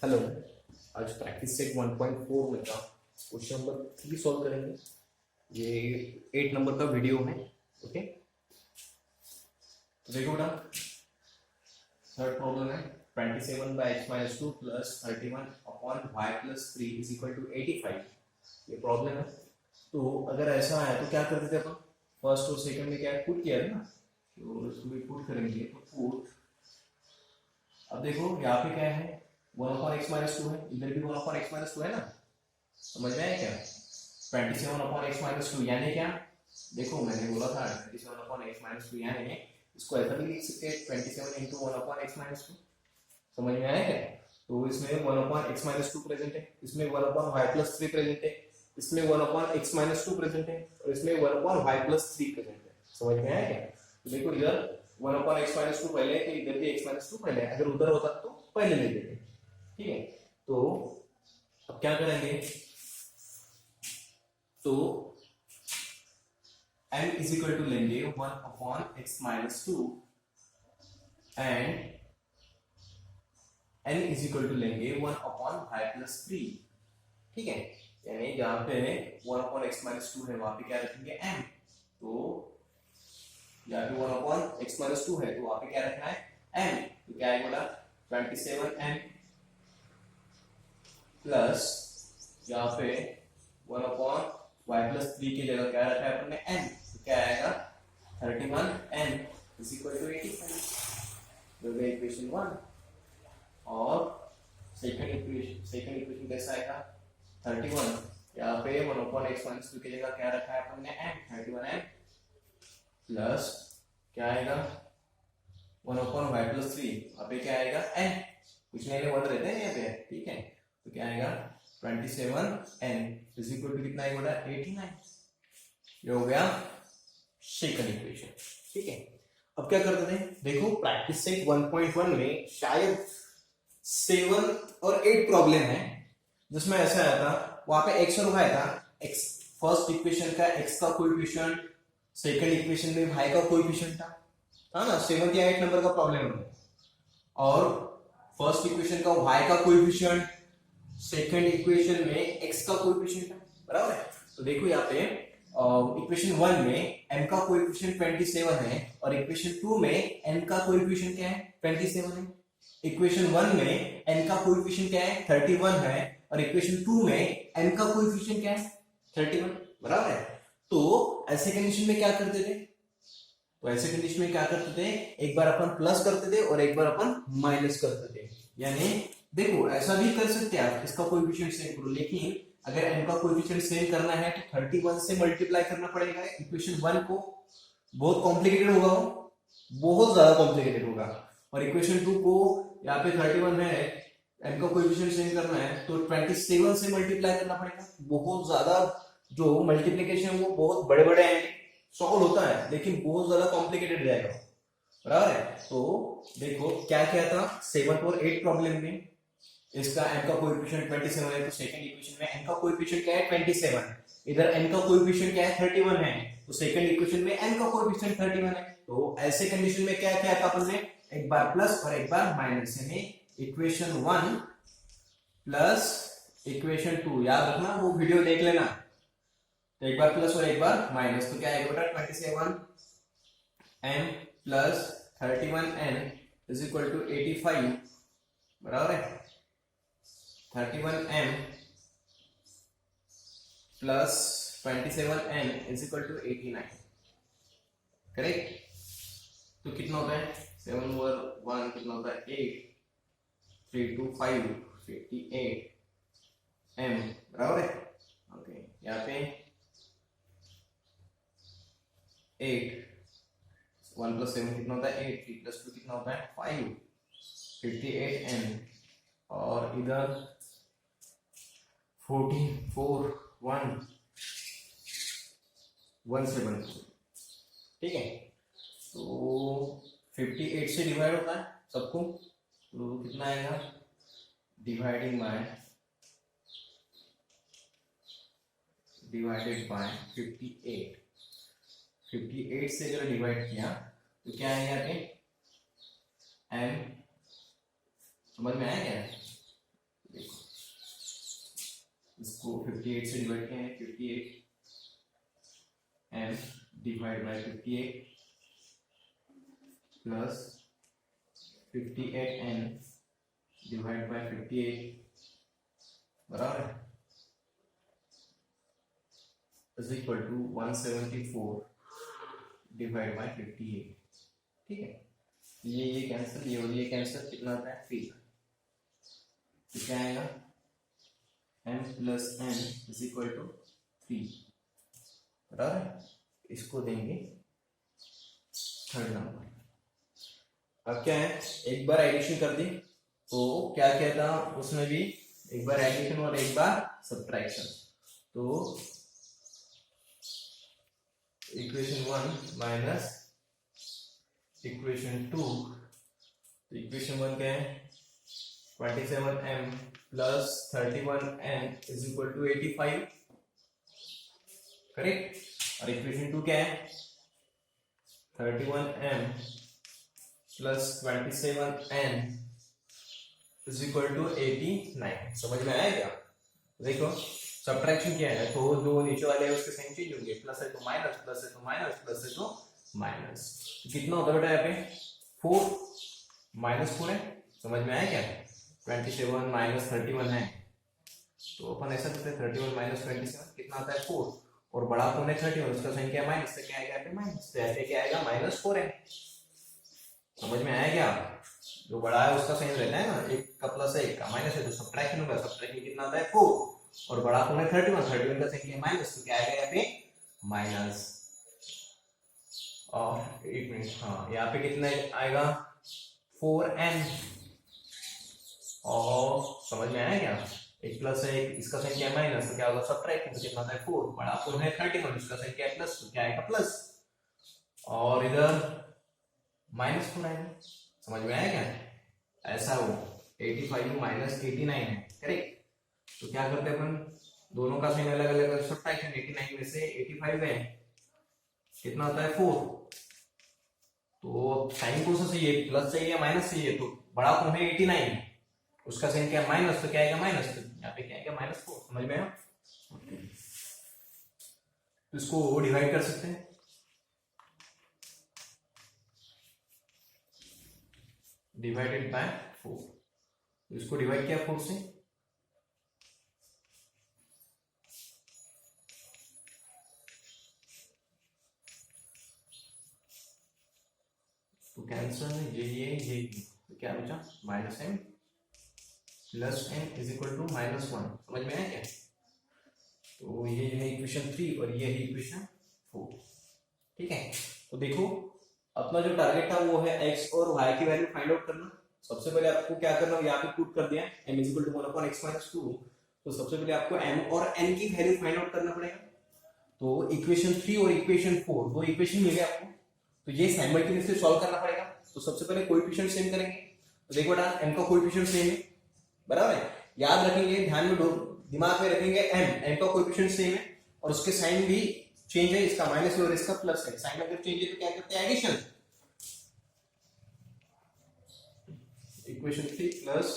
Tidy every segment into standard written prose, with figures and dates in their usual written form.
Hello. आज practice set 1.4 में का क्वेश्चन नंबर 3 सॉल्व करेंगे। ये 8 नंबर का वीडियो है। ओके, तो देखो बेटा, थर्ड प्रॉब्लम है 27 by x minus 2 plus 31 upon y plus 3 is equal to 85। ये प्रॉब्लम है। तो अगर ऐसा है तो क्या करते थे अपन, फर्स्ट और सेकंड में क्या पुट किया है ना, तो इसको भी पुट करेंगे। तो पुट, अब देखो यहाँ पे क्या है, 1/x-2 है, इधर भी 1/x-2 है ना। समझ में आया क्या? 27/x-2 यानी क्या? देखो मैंने बोला था 27/x-2 यानी इसको ऐसा भी लिख सकते हैं 27 इंटू 1/x-2। समझ में आया क्या? तो इसमें 1/x-2 प्रेजेंट है, इसमें 1/y+3 प्रेजेंट है, इसमें 1/x-2 प्रेजेंट है और इसमें 1/y+3 प्रेजेंट है। समझ में आया क्या? तो देखो इधर 1/x-2 पहले है तो इधर भी x-2 पहले है, अगर उधर होता तो पहले ले लेते। ठीक है, तो अब क्या करेंगे, तो m इज इक्वल टू लेंगे 1/x-2 and n is equal to लेंगे 1/y+3। ठीक है, यानी जहां पे 1/x-2 है वहां पे क्या रखेंगे m, तो यहाँ पे 1/x-2 है तो वहां पे क्या रखना है m। तो क्या है बोला 27m प्लस यहाँ पे 1/y+3 की जगह क्या रखा है अपन ने n, तो क्या आएगा 31n इज इक्वल टू 85। जो है इक्वेशन 1। और सेकंड इक्वेशन कैसा आएगा 31, यहाँ पे 1/x-2 की जगह क्या रखा है अपन ने n, 31n प्लस क्या आएगा 1/y+3, यहाँ पे क्या आएगा n, कुछ नहीं 1 रहते हैं यहाँ पे। ठीक है, तो क्या आएगा 27n इज इक्वल टू कितना आएगा 89। ये हो गया सेकंड इक्वेशन। ठीक है, अब क्या करते थे, देखो प्रैक्टिस सेट 1.1 में शायद 7 और 8 प्रॉब्लम है जिसमें ऐसा आया था, वहां पे x और y था। x फर्स्ट इक्वेशन का x का कोएफिशिएंट, सेकंड इक्वेशन में y का कोएफिशिएंट था ना। 7 या 8 नंबर का प्रॉब्लम है। और फर्स्ट इक्वेशन का y का कोएफिशिएंट, सेकंड इक्वेशन में x का कोएफिशिएंट है, बराबर है। तो देखो यहाँ पे इक्वेशन 1 में m का कोएफिशिएंट 27 है और इक्वेशन 2 में n का कोएफिशिएंट क्या है 27 है। इक्वेशन 1 में n का कोएफिशिएंट क्या है 31 है और इक्वेशन 2 में n का कोएफिशिएंट क्या है 31, बराबर है। तो ऐसे कंडीशन में क्या करते थे, तो ऐसे कंडीशन में क्या करते थे, एक बार अपन प्लस करते थे और एक बार अपन माइनस करते थे। यानी देखो ऐसा भी कर सकते हैं आप, इसका कोएफिशिएंट सेम करो, लेकिन अगर n का कोएफिशिएंट सेम करना है तो 31 से मल्टीप्लाई करना पड़ेगा। इक्वेशन 1 को बहुत कॉम्प्लिकेटेड होगा, वो बहुत ज्यादा कॉम्प्लिकेटेड होगा। और इक्वेशन 2 को यहाँ पे 31 है, n का कोएफिशिएंट सेम करना है तो 27 से मल्टीप्लाई करना पड़ेगा। बहुत ज्यादा जो मल्टीप्लिकेशन वो बहुत बड़े बड़े हैं, सॉल्व होता है लेकिन बहुत ज्यादा कॉम्प्लिकेटेड जाएगा, बराबर है। तो देखो क्या क्या था 7 और 8 प्रॉब्लम में, इसका n का कोएफिशिएंट 27 है तो सेकंड इक्वेशन में n का कोएफिशिएंट क्या है 27, इधर n का कोएफिशिएंट क्या है 31 है तो सेकंड इक्वेशन में n का कोएफिशिएंट 31 है। तो ऐसे कंडीशन में क्या क्या था अपन ने, एक बार प्लस और एक बार माइनस, यानी इक्वेशन 1 प्लस इक्वेशन 2, याद रखना वो वीडियो देख लेना। तो एक बार प्लस और एक बार माइनस, तो क्या आएगा बेटा 27m plus 31n is equal to 85, बराबर है। 31m plus 27n is equal to 89, correct. तो कितना होता है 7 ओवर 1 कितना होता है 8, 3 2 5 58m, बराबर है। ओके, यहाँ पे 8, 1 प्लस 7 कितना होता है 8, 3 प्लस 2 कितना होता है 5, 58m। और इधर 14 4 1 से 1, ठीक है। तो 58 से डिवाइड होता है सबको, तो कितना आएगा डिवाइडेड बाय 58, 58 से अगर डिवाइड किया तो क्या है यहाँ पे m, समझ में आया क्या? 58 से डिवाइड किया है, 58 m divide by 58 plus 58n divide by 58 बराबर है is equal to 174 divide by 58। ठीक है, ये कैंसिल, ये और ये कैंसिल, कितना आता है 3। तो क्या आएगा m plus n is equal to 3 बराबर है। इसको देंगे थर्ड नंबर। अब क्या है, एक बार एडिशन कर दी तो क्या कहता उसमें भी, एक बार एडिशन और एक बार सब्ट्रैक्शन। तो इक्वेशन 1 माइनस इक्वेशन 2, तो इक्वेशन 1 क्या है 27m plus 31n is equal to 85, correct. और इक्वेशन 2 क्या है 31m plus 27n is equal to 89। समझ में आया क्या? देखो सब्ट्रैक्शन क्या है, तो जो नीचे वाले है उसके साइन चेंज होंगे, प्लस है तो माइनस, प्लस है तो माइनस, प्लस है तो माइनस। कितना होता है बेटा यहाँ पे 4 माइनस 4 है। समझ में आया क्या? 27 माइनस 31 है, तो अपन ऐसा करते हैं 31 माइनस 27 कितना आता है 4, और बड़ा कौन है 31, उसका साइन क्या है माइनस, तो क्या आएगा यहाँ पे माइनस, तो यहाँ पे क्या आएगा -4 है। समझ में आया क्या? जो बड़ा है उसका साइन रहता है ना, एक का प्लस है एक का माइनस है, तो सब्ट्रैक्शन होगा, सब्ट्रैक्शन कितना आता है 4, और बड़ा कौन है 31, 31 का साइन क्या है माइनस, तो क्या आएगा यहाँ पे माइनस। और एक मिनट, हाँ यहाँ पे कितना आएगा 4n, और समझ में आया क्या? एक प्लस है एक, इसका साइन क्या है माइनस, तो क्या होगा सब्ट्रैक्शन, तो कितना आता है 4, बड़ा कौन है 31, इसका साइन क्या है प्लस, तो क्या आएगा प्लस, और इधर -4 आएगा। समझ में आया क्या? ऐसा हो 85 माइनस 89 है, करेक्ट। तो क्या करते हैं अपन, दोनों का साइन अलग अलग, सब्ट्रैक्शन 89 में से 85 है, कितना आता है 4, तो साइन कौन सा चाहिए, प्लस चाहिए या माइनस चाहिए, तो बड़ा कौन है 89, उसका साइन क्या है माइनस, तो क्या आएगा माइनस, तो यहाँ पे क्या आएगा -4। समझ में आया? तो इसको डिवाइड कर सकते हैं, डिवाइडेड बाय 4, तो इसको डिवाइड किया 4 से, तो कैंसल ये, तो क्या बचा -m plus n is equal to -1। समझ में आया क्या? तो ये है इक्वेशन 3 और ये है इक्वेशन 4। ठीक है, तो देखो अपना जो टारगेट था वो है x और y की वैल्यू फाइंड आउट करना। सबसे पहले आपको क्या करना, यहाँ पे पुट कर दिया m is equal to 1/x-2, तो सबसे पहले आपको m और n की वैल्यू फाइंड आउट करना पड़ेगा। तो इक्वेशन 3 और इक्वेशन 4 दो इक्वेशन मिल गए आपको, तो ये साइमल्टेनियसली सॉल्व करना पड़ेगा। तो सबसे पहले कोएफिशिएंट सेम करेंगे, तो देखो बेटा m का कोएफिशिएंट सेम है, बराबर है, याद रखेंगे, ध्यान में दिमाग में रखेंगे m का कोएफिशिएंट सेम है, और उसके साइन भी चेंज है, इसका माइनस है और इसका प्लस है, साइन अगर चेंज है तो क्या करते हैं एडिशन। इक्वेशन 3 प्लस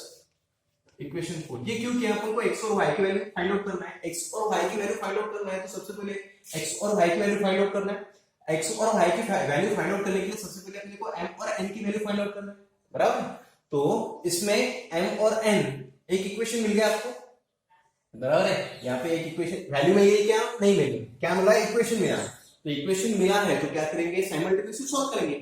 इक्वेशन 4, ये क्यों किया, अपन को x और y की वैल्यू फाइंड आउट करना है, x और y की वैल्यू फाइंड आउट करना है, तो सबसे पहले x और y की वैल्यू फाइंड आउट करना है। x और y की वैल्यू फाइंड आउट करने के लिए सबसे पहले अपने को m और n की वैल्यू फाइंड आउट करना है, बराबर। तो इसमें m और n एक इक्वेशन मिल गया आपको, बराबर है, यहाँ पे एक इक्वेशन वैल्यू में ये क्या नहीं मिली, क्या मिला इक्वेशन मिला, तो इक्वेशन मिला है तो क्या करेंगे साइमल्टेनियसली सॉल्व करेंगे।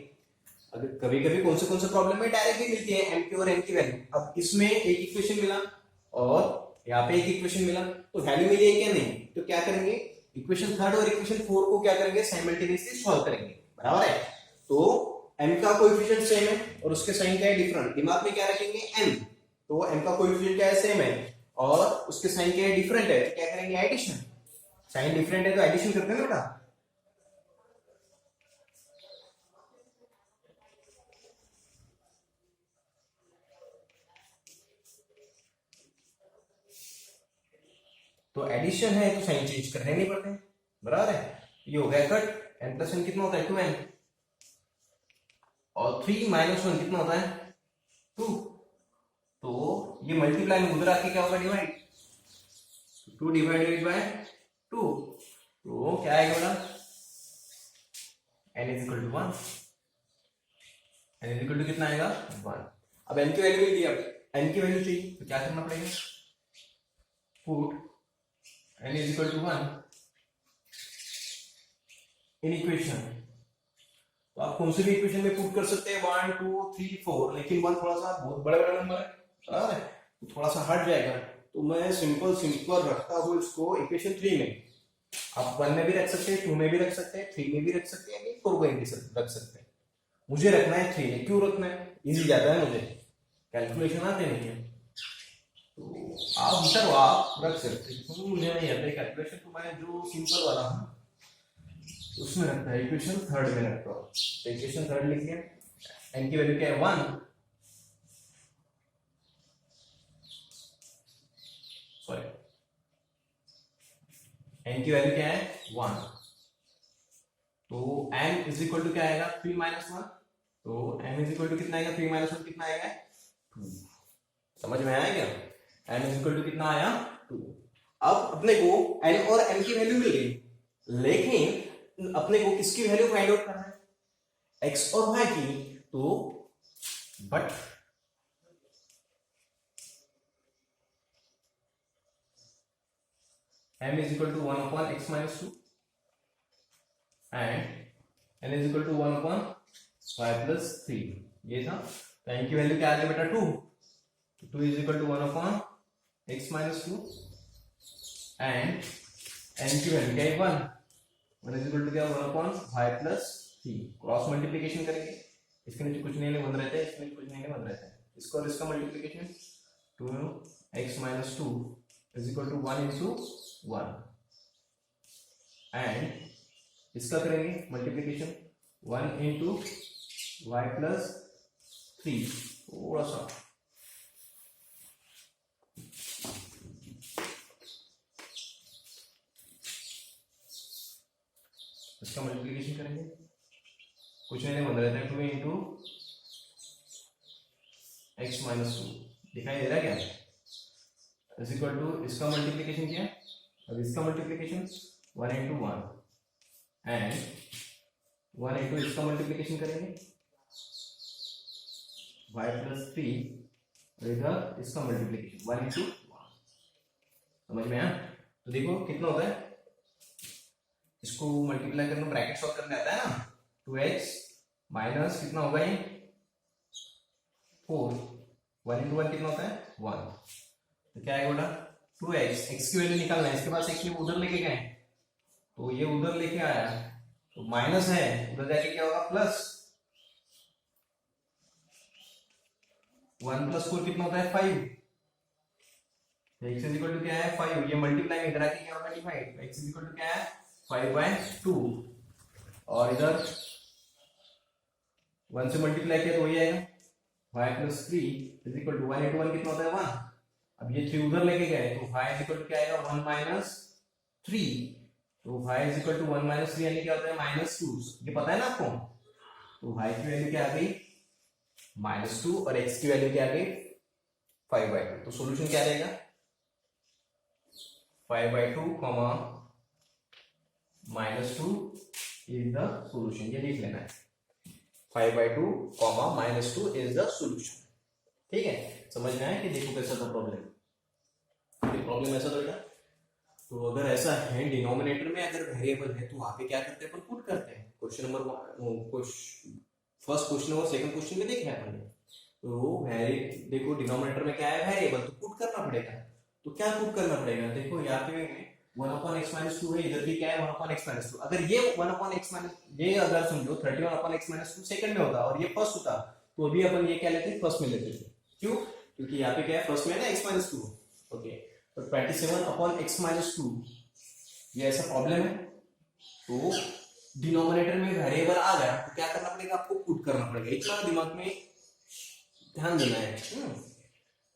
अगर कभी कभी कौन से प्रॉब्लम में डायरेक्टली मिलती है m की और n की वैल्यू, अब इसमें एक इक्वेशन मिला और यहाँ पे एक इक्वेशन मिला, तो वैल्यू मिली है क्या नहीं, तो क्या करेंगे इक्वेशन 3 और इक्वेशन 4 को क्या करेंगे साइमल्टेनियसली सॉल्व करेंगे, बराबर है। तो m का कोएफिशिएंट सेम है और उसके साइन क्या है डिफरेंट, दिमाग में क्या रखेंगे m, तो m का कोएफिशिएंट क्या है सेम है और उसके साइन क्या है डिफरेंट है, तो क्या करेंगे एडिशन, साइन डिफरेंट है तो एडिशन करते हैं बेटा। तो एडिशन है तो साइन चेंज करने नहीं पड़ते, बराबर है। ये हो गया कट, n प्लस n कितना होता है 2n, और 3 माइनस 1 कितना होता है 2, तो ये मल्टीप्लाई में उधर आके क्या होगा डिवाइड, 2 डिवाइडेड बाय 2, तो क्या आएगा बेटा, n is equal to 1, n is equal to कितना आएगा 1। अब n की वैल्यू मिल गई, अब n की वैल्यू चाहिए तो क्या करना पड़ेगा, put n is equal to 1 in equation. तो आप कौन सी भी इक्वेशन में पुट कर सकते हैं 1 2 3 4, लेकिन 1 थोड़ा सा बहुत बड़ा बड़ा नंबर है, बराबर है, तो थोड़ा सा हट जाएगा, तो मैं सिंपल रखता हूँ इसको इक्वेशन 3 में। आप 1 में भी रख सकते हैं, 2 में भी रख सकते हैं, 3 में भी रख सकते हैं, 4 में भी रख सकते हैं। मुझे रखना है 3 में, क्यों रखना है, इजी जाता है मुझे, कैलकुलेशन आते नहीं है, तो आप चलो आप रख सकते हैं, तो मुझे नहीं आता कैलकुलेशन, तो मैं जो सिंपल वाला हूँ उसमें रखता है, इक्वेशन 3 में रखता हूँ। तो इक्वेशन 3 लिख लिया, n की वैल्यू क्या है 1, सॉरी n की वैल्यू क्या है 1, तो n इज इक्वल टू क्या आएगा 3 माइनस 1, तो n इज इक्वल टू कितना आएगा 3 माइनस 1 कितना आएगा 2, समझ में आया क्या, n इज इक्वल टू कितना आया 2। अब अपने को n और n की वैल्यू मिल गई, लेकिन अपने को किसकी वैल्यू फाइंड आउट करना है, x और y की, तो but m is equal to 1 upon x minus 2 and n is equal to 1 upon y plus 3, ये था। तो n की वैल्यू क्या आ गई बेटा 2, तो 2 is equal to 1 upon x minus 2 and n की वैल्यू क्या है 1, 1 is equal to क्या 1 upon y plus 3, cross multiplication करेंगे, इसके नीचे कुछ नहीं बन रहता है, इसके नीचे कुछ नहीं बन रहता है, इसको और इसका multiplication 2x minus 2 is equal to 1 into 1 and इसका करेंगे मल्टीप्लिकेशन 1 into y plus 3, थोड़ा सा इसका मल्टीप्लिकेशन करेंगे, कुछ नहीं बन रहा है, 2 into x minus 2 दिखाई दे रहा है क्या, इज इक्वल टू इसका मल्टीप्लिकेशन किया, अब इसका मल्टीप्लिकेशन 1 into 1 एंड 1 into इसका मल्टीप्लिकेशन करेंगे y plus 3 और इधर इसका मल्टीप्लिकेशन 1 into 1, समझ में आया। तो देखो कितना होता है, इसको मल्टीप्लाई करना, ब्रैकेट सॉल्व करने आता है ना, 2x माइनस कितना होगा ये 4, 1 into 1 कितना होता है 1, तो क्या आएगा बेटा 2x, x की वैल्यू निकालना है, इसके पास x ये उधर लेके गए, तो ये उधर लेके आया, तो माइनस है, उधर जाके क्या होगा प्लस, 1 plus 4 कितना होता है 5, x इज इक्वल टू क्या है 5, ये मल्टीप्लाई इधर आके क्या होगा divide, x is equal to क्या है 5/2 और इधर 1 से मल्टीप्लाई किया तो वही आएगा y plus 3 is equal to 1 into 1 कितना होता है 1, अब ये 3 उधर लेके गए, तो y इज इक्वल टू क्या आएगा 1 minus 3, तो y is equal to 1 minus 3 यानी क्या होता है -2, ये पता है ना आपको, तो y की वैल्यू क्या आ गई -2 और x की वैल्यू क्या आ गई 5/2, तो सॉल्यूशन क्या रहेगा 5/2 -2 इज द सॉल्यूशन, ये लिख लेना है 5/2 -2 इज द सॉल्यूशन, ठीक है। समझ में आया कि देखो कैसा था प्रॉब्लम, प्रॉब्लम ऐसा था बेटा, तो अगर ऐसा है डिनोमिनेटर में अगर वेरिएबल है तो वहां पे क्या करते हैं अपन पुट करते हैं, क्वेश्चन नंबर फर्स्ट क्वेश्चन और सेकंड क्वेश्चन में देखा है अपन ने, तो देखो डिनोमिनेटर में क्या है वेरिएबल, तो पुट करना पड़ेगा, तो क्या पुट करना पड़ेगा, देखो यहाँ पे 1/x-2 है, इधर भी क्या है 1/x-2, अगर ये 1/x- ये अगर समझो 31/x-2 सेकंड में होता और ये फर्स्ट होता तो अभी अपन ये क्या लेते फर्स्ट में लेते थे, क्यों, क्योंकि यहाँ पे क्या है फर्स्ट में है ना x-2, ओके, तो 27/x-2 ये ऐसा प्रॉब्लम है, तो डिनोमिनेटर में वेरिएबल आ गया तो क्या करना पड़ेगा आपको पुट करना पड़ेगा, इतना दिमाग में ध्यान देना है।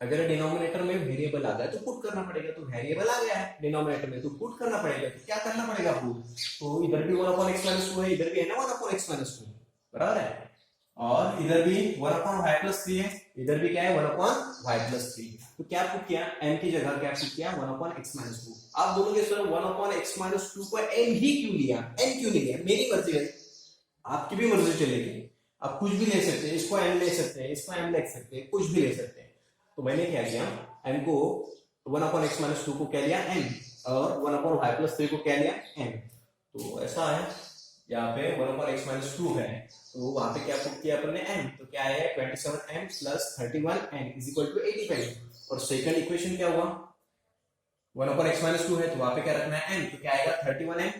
अगर डिनोमिनेटर में वेरिएबल आ गया तो पुट करना पड़ेगा, तो वेरिएबल आ गया है डिनोमिनेटर में तो पुट करना पड़ेगा, तो क्या करना पड़ेगा पुट, तो इधर भी 1/x-2 है, इधर भी है ना 1/x-2 बराबर है, और इधर भी 1/y+3 है, इधर भी क्या है 1/y+3। तो क्या पुट किया, m की जगह क्या पुट किया 1/x-2। आप बोलोगे सर 1/x-2 को m ही क्यों लिया, n क्यों नहीं लिया? मेरी मर्जी है, आपकी भी मर्जी चलेगी, आप कुछ भी ले सकते हैं, इसको m ले सकते हैं, इसको m ले सकते हैं, कुछ भी ले सकते हैं। तो मैंने क्या किया, m को 1/x-2 को क्या लिया m, और 1/y+3 को क्या लिया m। तो ऐसा है, यहाँ पे 1/x-2 है, तो वहां पे क्या पुट किया अपन ने m, तो क्या है 27m + 31n = 85। और सेकंड इक्वेशन क्या हुआ, 1/x-2 है तो वहां पे क्या रखना है m, तो क्या आएगा 31m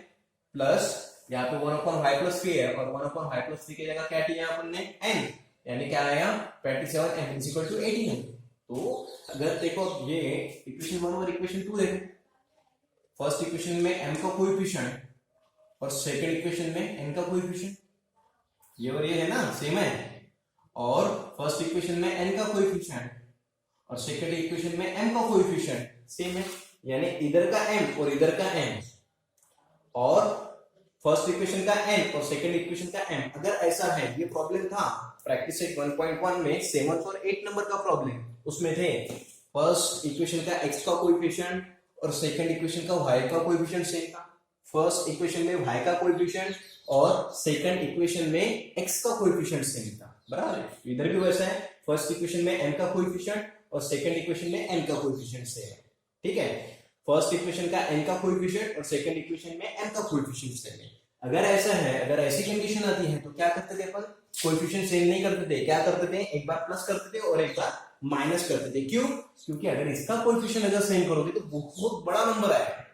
प्लस यहाँ पे 1/y+3 है, और 1/y+3 की जगह क्या किया अपन ने n, यानी क्या आएगा 27m = 89। तो अगर देखो ये इक्वेशन 1 और इक्वेशन 2 देखो, फर्स्ट इक्वेशन में m का कोएफिशिएंट और सेकंड इक्वेशन में n का कोएफिशिएंट, ये और ये है ना सेम है, और फर्स्ट इक्वेशन में n का कोएफिशिएंट और सेकंड इक्वेशन में m का कोएफिशिएंट सेम है, यानी इधर का m और इधर का m, और फर्स्ट इक्वेशन का n और सेकंड इक्वेशन का m। अगर ऐसा है, ये प्रॉब्लम था प्रैक्टिस सेट 1.1 में 7 और 8 नंबर का प्रॉब्लम, उसमें थे फर्स्ट इक्वेशन का x का कोएफिशिएंट और सेकंड इक्वेशन का y का कोएफिशिएंट सेम था, फर्स्ट इक्वेशन में y का कोएफिशिएंट और सेकंड इक्वेशन में x का कोएफिशिएंट सेम था, बराबर है। इधर भी वैसा है, फर्स्ट इक्वेशन में m का कोएफिशिएंट और सेकंड इक्वेशन में n का कोएफिशिएंट सेम है, ठीक है। फर्स्ट इक्वेशन का n का कोएफिशिएंट और सेकंड इक्वेशन में m का कोएफिशिएंट सेम है। अगर ऐसा है, अगर ऐसी कंडीशन आती है तो क्या करते थे अपन, कोएफिशिएंट सेम नहीं करते थे, क्या करते थे एक बार प्लस करते थे और एक बार माइनस करते थे। क्यों? क्योंकि अगर इसका कोएफिशिएंट अगर सेम करोगे तो बहुत बड़ा नंबर आएगा,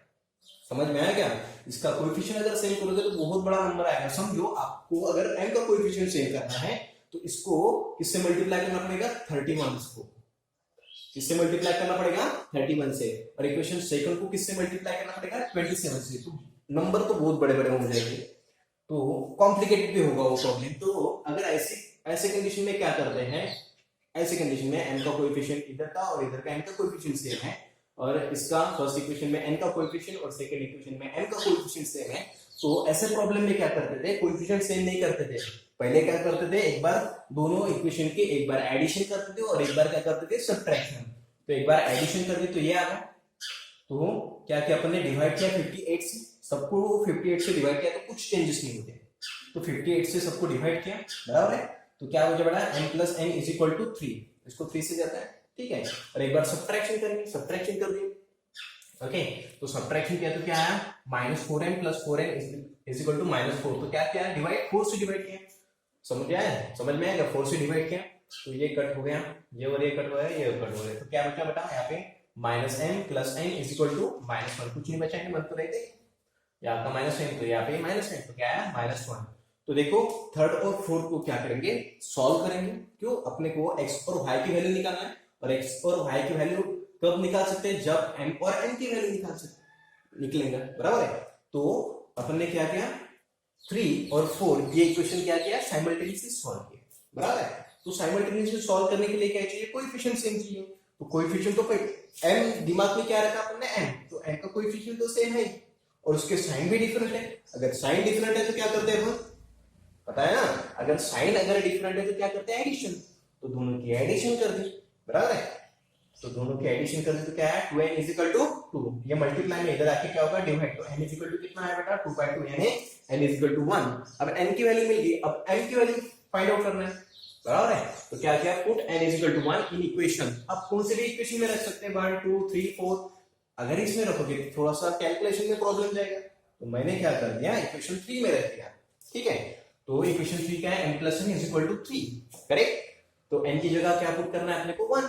समझ में आया क्या? इसका कोएफिशिएंट अगर सेम करोगे तो बहुत बड़ा नंबर आएगा। समझो आपको अगर m का कोएफिशिएंट सेम करना है तो इसको किससे मल्टीप्लाई करना पड़ेगा 31 को, किससे मल्टीप्लाई करना पड़ेगा 31 से, और इक्वेशन सेकंड को किससे मल्टीप्लाई करना पड़ेगा 27 से। तो नंबर तो बहुत बड़े बड़े हो जाएंगे, तो कॉम्प्लिकेटेड भी होगा वो प्रॉब्लम। तो अगर ऐसे कंडीशन में क्या करते हैं, ऐसे कंडीशन में n का कोएफिशिएंट इधर का और इधर का n का कोएफिशिएंट सेम है, और इसका फर्स्ट इक्वेशन में n का कोएफिशिएंट और सेकंड इक्वेशन में m का कोएफिशिएंट सेम है, तो ऐसे प्रॉब्लम में क्या करते थे, कोएफिशिएंट सेम नहीं करते थे, पहले क्या करते थे एक बार दोनों इक्वेशन के एक बार एडिशन करते थे और एक बार क्या करते थे सब्ट्रैक्शन। तो एक बार एडिशन कर दी तो ये आ गया, तो क्या किया अपन ने डिवाइड किया 58 से, सबको 58 से डिवाइड किया तो कुछ चेंजेस नहीं होते, तो 58 से सबको डिवाइड किया, बराबर है। तो क्या हो जाएगा m + n = 3, इसको 3 से जाता है, ठीक है। और एक बार सब्ट्रैक्शन करेंगे, सब्ट्रैक्शन कर दिए, ओके। तो सब्ट्रैक्शन किया तो क्या आया -4m + 4n = -4। तो क्या किया डिवाइड 4 से डिवाइड किया, समझ आया, समझ में आएगा, 4 से डिवाइड किया तो ये कट हो गया, ये और ये कट हो गया, ये कट हो गया, तो क्या बचा बेटा यहाँ पे -m + n = -1, कुछ नहीं बचा है, मन तो रहते यहाँ का -m, तो यहाँ पे -m, तो क्या है -1। तो देखो थर्ड और फोर्थ को क्या करेंगे सॉल्व करेंगे, क्यों अपने को x और y की वैल्यू निकालना है, और x और y की वैल्यू कब निकाल सकते हैं जब m और n की वैल्यू निकलेंगे, बराबर है। तो अपन ने क्या किया 3 और 4 ये इक्वेशन क्या किया साइमल्टेनियसली सॉल्व किया, बराबर है। तो साइमल्टेनियसली सॉल्व करने के लिए क्या चाहिए कोएफिशिएंट सेम चाहिए, तो कोएफिशिएंट तो m दिमाग में क्या रखा अपन ने m, तो m का कोएफिशिएंट तो सेम है और उसके साइन भी डिफरेंट है। अगर साइन डिफरेंट है तो क्या करते हैं अपन पता है ना, अगर साइन अगर डिफरेंट है तो क्या करते हैं एडिशन, तो दोनों की एडिशन कर दी, बराबर है। तो दोनों की एडिशन कर दी तो क्या है 2n = 2, ये मल्टीप्लाई में इधर आके क्या होगा डिवाइड, तो n कितना है बेटा 2/2, यानी n = 1। अब n की वैल्यू मिल गई, अब m की वैल्यू फाइंड आउट करना है, बराबर है। तो क्या किया पुट n = 1 इन इक्वेशन। अब कौन से भी इक्वेशन में रख सकते हैं 1 2 3 4, अगर इसमें रखोगे थोड़ा सा कैलकुलेशन में प्रॉब्लम जाएगा, तो मैंने क्या कर दिया इक्वेशन 3 में रख दिया, ठीक है। तो इक्वेशन 3 क्या है m + n = 3, करेक्ट। तो n की जगह क्या पुट करना है अपने को 1,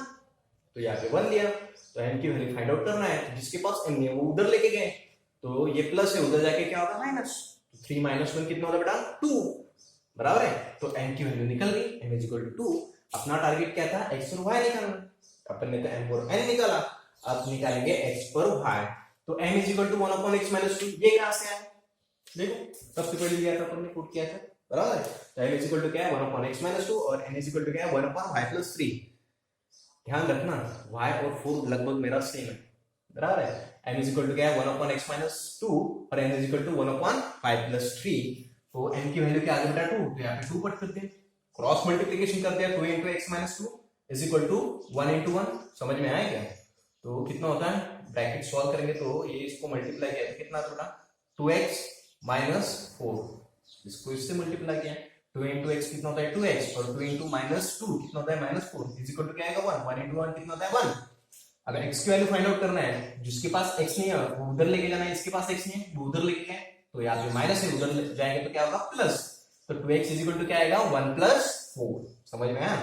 तो यहाँ पे 1 दिया, तो n की वैल्यू फाइंड आउट करना है, तो जिसके पास m है वो उधर लेके गए, तो ये प्लस है उधर जाके क्या होगा माइनस, तो 3 - 1 कितना होता है बेटा 2, बराबर है। तो n की वैल्यू निकल गई m = 2। अपना टारगेट क्या था x और y निकालना, अपन ने तो m और n निकाला, अब निकालेंगे x और y। तो m = 1/x-2, ये कहां से आया देखो, सबसे पहले लिया था अपन ने पुट किया था, बराबर है। तो m = क्या है 1/x-2 और n = क्या है 1/y+3। ध्यान रखना y और 4 लगभग मेरा सेम है, बराबर है। m = क्या है 1/x-2 और n = 1/y+3। तो n की वैल्यू क्या आ गई बेटा 2, तो यहाँ पे 2 पुट कर दिया, क्रॉस मल्टीप्लिकेशन कर दिया 2 × x - 2 is equal to 1 into 1। समझ में आया क्या? तो कितना होता है, ब्रैकेट सॉल्व करेंगे तो ये इसको मल्टीप्लाई किया तो कितना थोड़ा 2x माइनस 4, इसको इससे मल्टीप्लाई किया 2 इंटू एक्स कितना होता है 2x और 2 इंटू माइनस 2 कितना होता है माइनस 4 इज इक्वल टू क्या आएगा 1। 1 इंटू 1 कितना होता है 1। अगर x की वैल्यू फाइंड आउट करना है, जिसके पास x नहीं है वो उधर लेके जाना है, इसके पास x नहीं है वो उधर लेके जाए, तो यहाँ पे माइनस है उधर जाएंगे तो क्या होगा प्लस, तो 2x इज इक्वल टू क्या आएगा 1 प्लस 4। समझ में आया?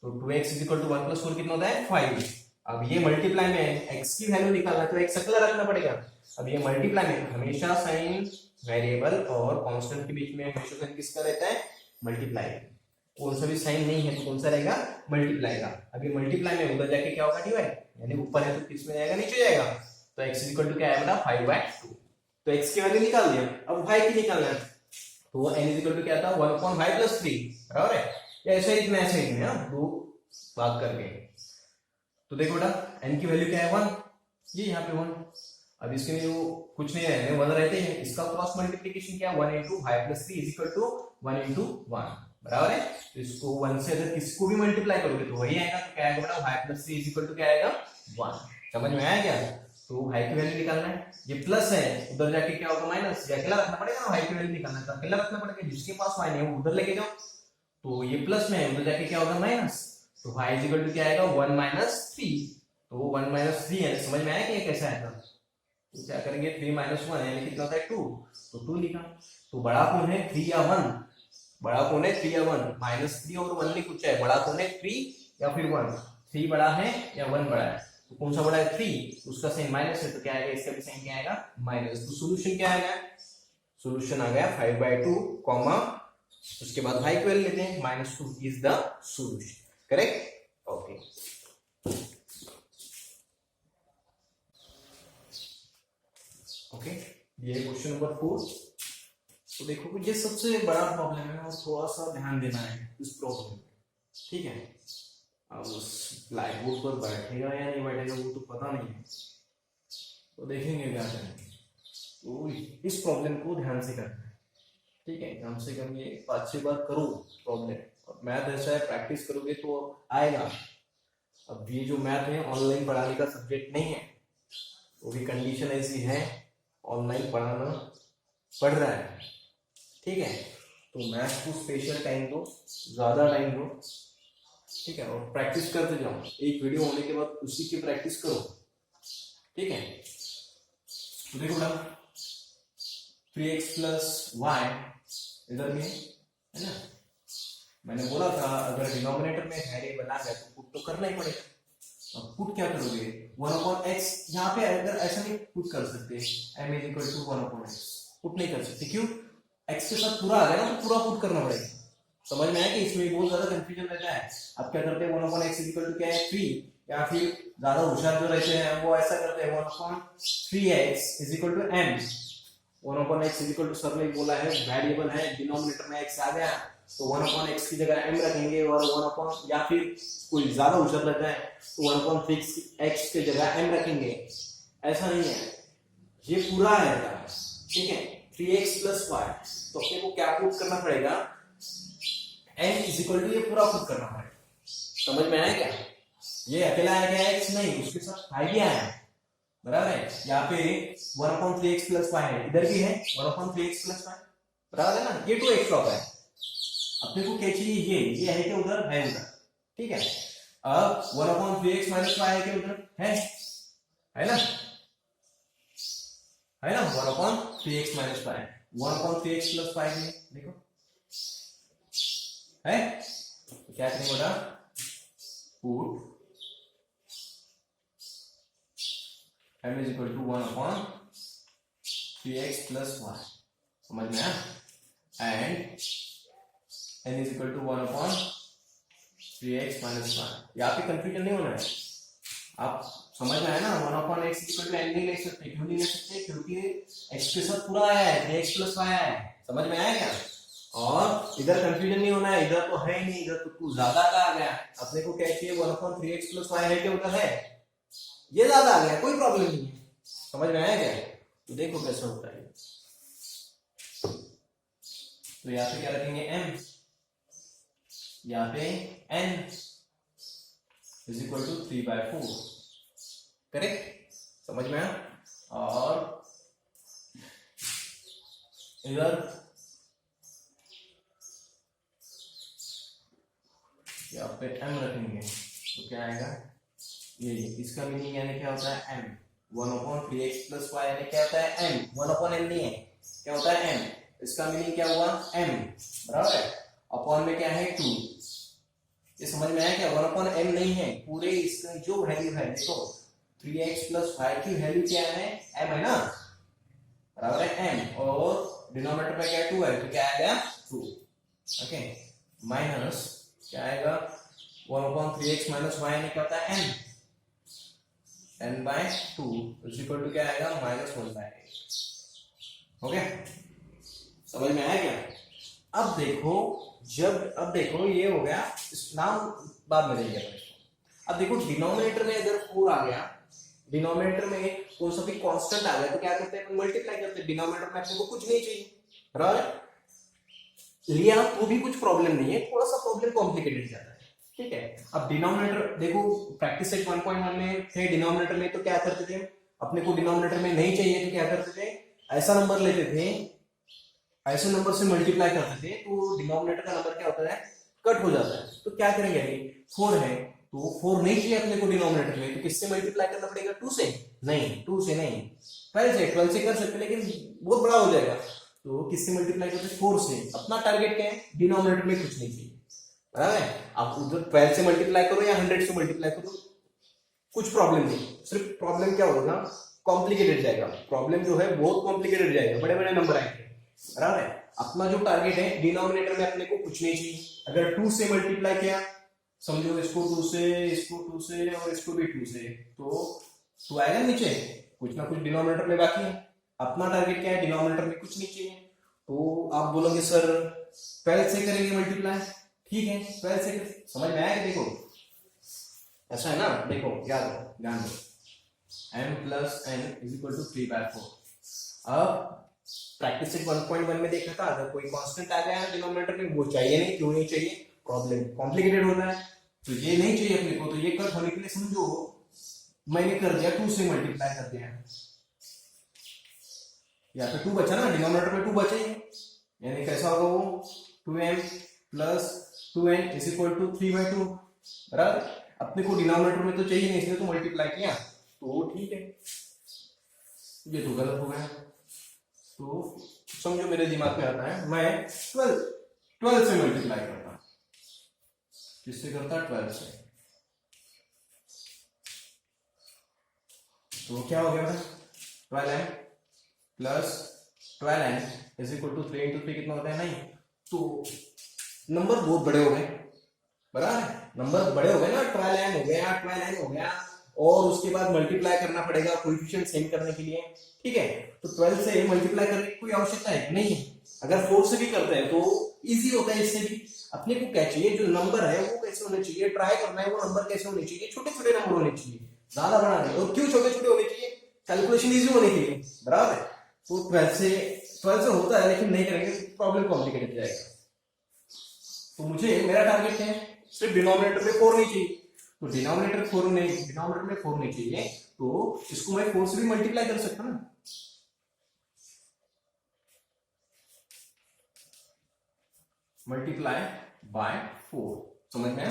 तो 2x is equal to 1 plus 4 कितना होता है 5। अब ये मल्टीप्लाई में x की वैल्यू निकालना है तो x अकेला रखना पड़ेगा। अब ये मल्टीप्लाई में हमेशा साइन वेरिएबल और कांस्टेंट के बीच में हमेशा साइन किसका रहता है मल्टीप्लाई। कौन सा भी साइन नहीं है तो कौन सा रहेगा मल्टीप्लाई का। अब ये मल्टीप्लाई में उधर जाके क्या होगा डिवाइड, यानी ऊपर है तो किस में जाएगा नीचे जाएगा, तो x इज इक्वल टू क्या आएगा 5/2। तो x की वैल्यू निकाल दिया, अब y की निकालना है तो n इज इक्वल टू क्या था 1/5 प्लस 3, बराबर है? ऐसे ही इतना ऐसे ही है दो भाग करके। तो देखो बेटा n की वैल्यू क्या है 1, ये यहाँ पे 1। अब इसके लिए वो कुछ नहीं रहने 1 रहते हैं, इसका क्रॉस मल्टीप्लिकेशन क्या 1 इंटू 5 plus 3 is equal to 1 into 1, बराबर है? तो इसको 1 से अगर किसको भी मल्टीप्लाई करोगे तो वही आएगा, तो क्या आएगा बेटा 5 प्लस 3 इज इक्वल टू क्या आएगा 1। समझ में आया क्या? तो y की वैल्यू निकालना है, ये प्लस है उधर जाके क्या होगा माइनस, ये अकेला रखना पड़ेगा ना, y की वैल्यू निकालना है तो अकेला रखना पड़ेगा, जिसके पास y नहीं है वो उधर लेके जाओ, तो ये प्लस में है उधर जाके क्या होगा माइनस, तो y इज इक्वल टू क्या आएगा 1 माइनस 3, तो 1 माइनस 3 है। समझ में आया कि ये कैसा आएगा? तो क्या करेंगे 3 माइनस 1 यानी कितना होता है 2, तो 2 लिखा। तो बड़ा कौन है 3 या 1, बड़ा कौन है 3 या 1, माइनस 3 और 1 नहीं पूछा है, बड़ा कौन है 3 या फिर 1, 3 बड़ा है या 1 बड़ा है, तो कौन सा बड़ा है 3, उसका साइन माइनस है तो क्या आएगा इसका भी साइन क्या आएगा माइनस। तो सॉल्यूशन क्या आएगा, सॉल्यूशन आ गया 5/2 कॉमा उसके बाद y की वैल्यू लेते हैं -2 is the solution, correct? Okay okay, ये क्वेश्चन नंबर 4। तो देखो कि ये सबसे बड़ा प्रॉब्लम है और थोड़ा सा ध्यान देना है इस प्रॉब्लम में, ठीक है? अब उस ब्लैक बोर्ड पर बैठेगा या नहीं बैठेगा वो तो पता नहीं है, तो देखेंगे क्या करेंगे। तो इस प्रॉब्लम को ध्यान से करना है, ठीक है? कम से कम ये 5-6 बार करो प्रॉब्लम, और मैथ ऐसा है प्रैक्टिस करोगे तो आएगा। अब ये जो मैथ है ऑनलाइन पढ़ाने का सब्जेक्ट नहीं है, वो भी कंडीशन ऐसी है ऑनलाइन पढ़ाना पढ़ रहा है, ठीक है? तो मैथ को स्पेशल टाइम दो, ज्यादा टाइम दो, ठीक है? और प्रैक्टिस करते जाओ, एक वीडियो होने के बाद उसी की प्रैक्टिस करो, ठीक है? तो देखो ना 3x प्लस वाई इधर में है ना, मैंने बोला था अगर डिनोमिनेटर में वेरिएबल आ गया तो पुट तो करना ही पड़ेगा। अब पुट क्या करोगे 1/x, यहाँ पे अगर ऐसा नहीं पुट कर सकते m is equal to 1/x, put नहीं कर सकते, क्यों? x के साथ पूरा आ गया ना तो पूरा पुट करना पड़ेगा। समझ में आया कि इसमें बहुत ज्यादा कंफ्यूजन रहता है। अब क्या करते हैं 1/x इज इक्वल टू क्या है 3, या फिर ज्यादा होशियार जो रहते हैं वो ऐसा करते हैं 1/3x is equal to m। 1/x is equal to sir ने बोला है वेरिएबल है, डिनोमिनेटर में x आ गया तो 1/x की जगह m रखेंगे, और या फिर कोई ज्यादा होशियार रहता है तो 1/3x की जगह m रखेंगे। ऐसा नहीं है, ये पूरा है, ठीक है? 3x प्लस y, तो अपने को क्या पुट करना पड़ेगा m इज इक्वल टू ये पूरा पुट करना पड़ेगा। समझ में आया क्या? ये अकेला आया क्या x नहीं, उसके साथ y भी आया, बराबर है? यहाँ पे 1/3x प्लस y है, इधर भी है 1/3x प्लस y, बराबर है ना? ये 2x लॉग है। अपने को क्या चाहिए, ये है क्या उधर है उधर, ठीक है? अब 1/3x माइनस y है क्या उधर है ना, है ना? 1/3x minus y, 1/3x plus y है, देखो है, तो क्या करेंगे बेटा put m is equal to 1/3x plus y, समझ में आया? And n is equal to 1/3x minus y। यहाँ पे कंफ्यूजन नहीं होना है, आप समझ में आया ना? 1/x is equal to n नहीं ले सकते, क्यों नहीं ले सकते? क्योंकि x के साथ पूरा आया है, 3x प्लस y आया है। समझ में आया क्या? और इधर कंफ्यूजन नहीं होना है, इधर तो है ही नहीं, इधर तो कुछ ज्यादा का आ गया। अपने को क्या चाहिए 1/3x प्लस y है क्या उधर है, ये ज्यादा आ गया, कोई प्रॉब्लम नहीं है। समझ में आया क्या? तो देखो कैसे होता है। तो यहाँ पे क्या रखेंगे m, यहाँ पे n, is equal to 3/4। Correct, समझ में आया। और इधर यहाँ पे m रखेंगे तो क्या आएगा, ये इसका मीनिंग यानी क्या होता है m, 1/3x + y यानी क्या होता है m, 1/n नहीं है, क्या होता है m, इसका मीनिंग क्या हुआ m, बराबर है। अपॉन में क्या है 2, ये समझ में आया क्या, 1/m नहीं है, पूरे इसका जो वैल्यू है देखो 3x + y की वैल्यू क्या है m है ना, बराबर है m, और डिनोमिनेटर में क्या है 2 है, तो क्या आएगा 2। ओके, माइनस क्या आएगा 1/3x - y यानी क्या होता है n/2 इज इक्वल टू क्या आएगा -1/8। हो गया, समझ में आया क्या। अब देखो ये हो गया, इस नाम बाद में देंगे अपन। अब देखो डिनोमिनेटर में अगर 4 आ गया, डिनोमिनेटर में कौन सा भी कांस्टेंट आ गया तो क्या करते हैं अपन, मल्टीप्लाई करते हैं। डिनोमिनेटर में अपने को कुछ नहीं चाहिए, बराबर लिया तो भी कुछ प्रॉब्लम नहीं है, थोड़ा सा प्रॉब्लम कॉम्प्लिकेटेड जाता है, ठीक है। अब डिनोमिनेटर देखो, प्रैक्टिस सेट 1.1 में थे डिनोमिनेटर में, तो क्या करते थे, अपने को डिनोमिनेटर में नहीं चाहिए तो क्या करते थे, ऐसा नंबर लेते थे, ऐसे नंबर से मल्टीप्लाई करते थे, तो डिनोमिनेटर का नंबर क्या होता है, कट हो जाता है। तो क्या करेंगे, 4 है तो 4 नहीं चाहिए अपने को डिनोमिनेटर में, तो किससे मल्टीप्लाई करना पड़ेगा, 2 से, नहीं 2 से नहीं, 12 से कर सकते, लेकिन बहुत बड़ा हो जाएगा, तो किससे मल्टीप्लाई करते, 4 से। अपना टारगेट क्या है, डिनोमिनेटर में कुछ नहीं चाहिए, बराबर है। आप उधर 12 से मल्टीप्लाई करो या 100 से मल्टीप्लाई करो, कुछ प्रॉब्लम नहीं, सिर्फ प्रॉब्लम क्या होगा, कॉम्प्लिकेटेड जाएगा, प्रॉब्लम जो है बहुत कॉम्प्लिकेटेड जाएगा, बड़े बड़े नंबर आएंगे, बराबर है। अपना जो टारगेट है डिनोमिनेटर में अपने को कुछ नहीं चाहिए। अगर 2 से मल्टीप्लाई किया, समझो इसको 2 से, इसको 2 से और इसको भी 2 से, तो आएगा नीचे, कुछ ना कुछ डिनोमिनेटर में बाकी है। अपना टारगेट क्या है, डिनोमिनेटर में कुछ नहीं चाहिए, तो आप बोलोगे सर 12 से करेंगे मल्टीप्लाई, ठीक है 12 से, समझ में आया। देखो ऐसा है ना, देखो याद रखो, ध्यान दो, m + n = 3/4। अब प्रैक्टिस सेट 1.1 में देखा था, अगर कोई कांस्टेंट आ गया है डिनोमिनेटर में, वो चाहिए नहीं, क्यों नहीं चाहिए, प्रॉब्लम कॉम्प्लिकेटेड होता है, तो ये नहीं चाहिए अपने को, तो ये कट होने के लिए समझो मैंने कर दिया 2 से मल्टीप्लाई कर दिया, या तो 2 बचा ना, डिनोमिनेटर में 2 बचे, यानी कैसा होगा वो 2m + 2n = 3/2, बराबर। अपने को डिनोमिनेटर में तो चाहिए नहीं, इसलिए तो मल्टीप्लाई किया, तो ठीक है। ये तो गलत हो गया, तो समझो मेरे दिमाग में आता है, मैं 12 से मल्टीप्लाई करता, किससे करता, 12 से, तो क्या हो गया, 12m + 12n = 3 × 3 कितना होता है 9, तो नंबर बहुत बड़े हो गए, बराबर, नंबर बड़े हो गए ना, 12m हो गया, 12n हो गया, और उसके बाद मल्टीप्लाई करना पड़ेगा कोएफिशिएंट सेम करने के लिए, ठीक है। तो 12 से मल्टीप्लाई करने की कोई आवश्यकता है नहीं है, अगर 4 से भी करते हैं तो इजी होता है, इससे भी। अपने को क्या चाहिए, जो नंबर है वो कैसे होने चाहिए, ट्राई करना है, वो नंबर कैसे होने चाहिए, छोटे छोटे नंबर होने चाहिए, ज्यादा बड़ा नहीं। और क्यों छोटे छोटे होने चाहिए, कैलकुलेशन इजी होने के लिए, बराबर है। तो 12 से होता है, लेकिन नहीं करेंगे प्रॉब्लम कॉम्प्लिकेटेड जाएगा। तो मुझे मेरा टारगेट है सिर्फ डिनोमिनेटर में 4 नहीं चाहिए, तो डिनोमिनेटर में 4 नहीं चाहिए, तो इसको मैं 4 से भी मल्टीप्लाई कर सकता ना, मल्टीप्लाई बाय 4, समझ में,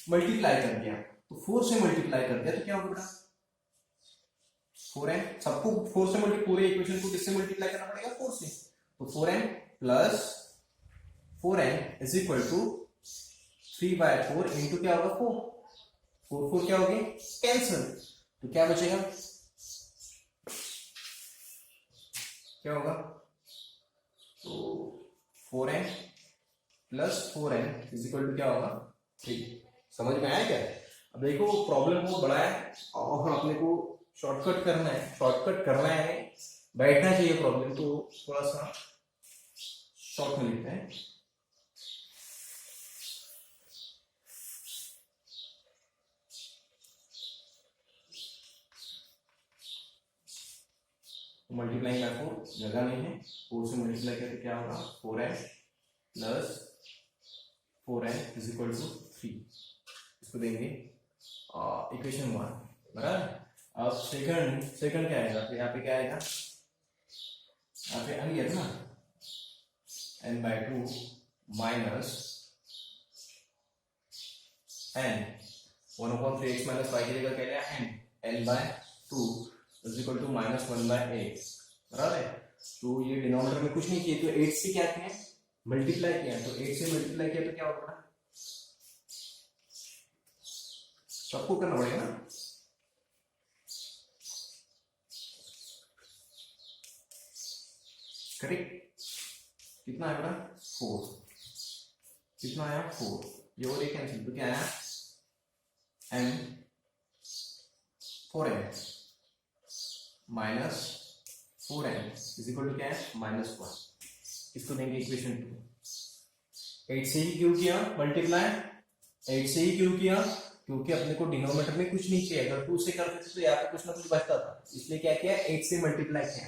मल्टीप्लाई कर दिया, तो 4 से मल्टीप्लाई कर दिया तो क्या होगा बेटा, 4n, सबको 4 से पूरे इक्वेशन को किससे मल्टीप्लाई करना पड़ेगा, 4 से, तो 4n + 4n = 3/4 इंटू क्या होगा 4, 4 क्या हो गए कैंसिल, तो क्या बचेगा, क्या होगा, तो 4n + 4n = क्या होगा 3। समझ में आया क्या। अब देखो प्रॉब्लम बहुत बड़ा है और अपने को शॉर्टकट करना है, बैठना चाहिए प्रॉब्लम, तो थोड़ा सा शॉर्ट में लिखते हैं। मल्टीप्लाई बाय 4 जगह नहीं है, 4 से मल्टीप्लाई करके क्या होगा 4n + 4n = 3, इसको देंगे, इक्वेशन 1 बराबर। अब सेकंड क्या आएगा, तो यहाँ पे क्या आएगा, यहाँ पे n लिया था ना, n/2 minus n 1/3x minus y की जगह क्या लिया n n/2 is equal to minus 1/8 बराबर है। तो ये डिनोमिनेटर में कुछ नहीं किया, तो 8 से क्या किया मल्टीप्लाई किया, तो 8 से मल्टीप्लाई किया तो क्या होगा, सबको करना पड़ेगा ना। करेक्ट, कितना आया बेटा 4, कितना आया 4, ये और एक कैंसिल, तो क्या आया m 4n minus 4n is equal to क्या है -1। इसको देंगे इक्वेशन 2। 8 से ही क्यों किया मल्टीप्लाई, 8 से ही क्यों किया, क्योंकि अपने को डिनोमिनेटर में कुछ नहीं चाहिए, अगर 2 से करते थे तो यहाँ पे कुछ ना कुछ बचता था, इसलिए क्या किया 8 से मल्टीप्लाई किया।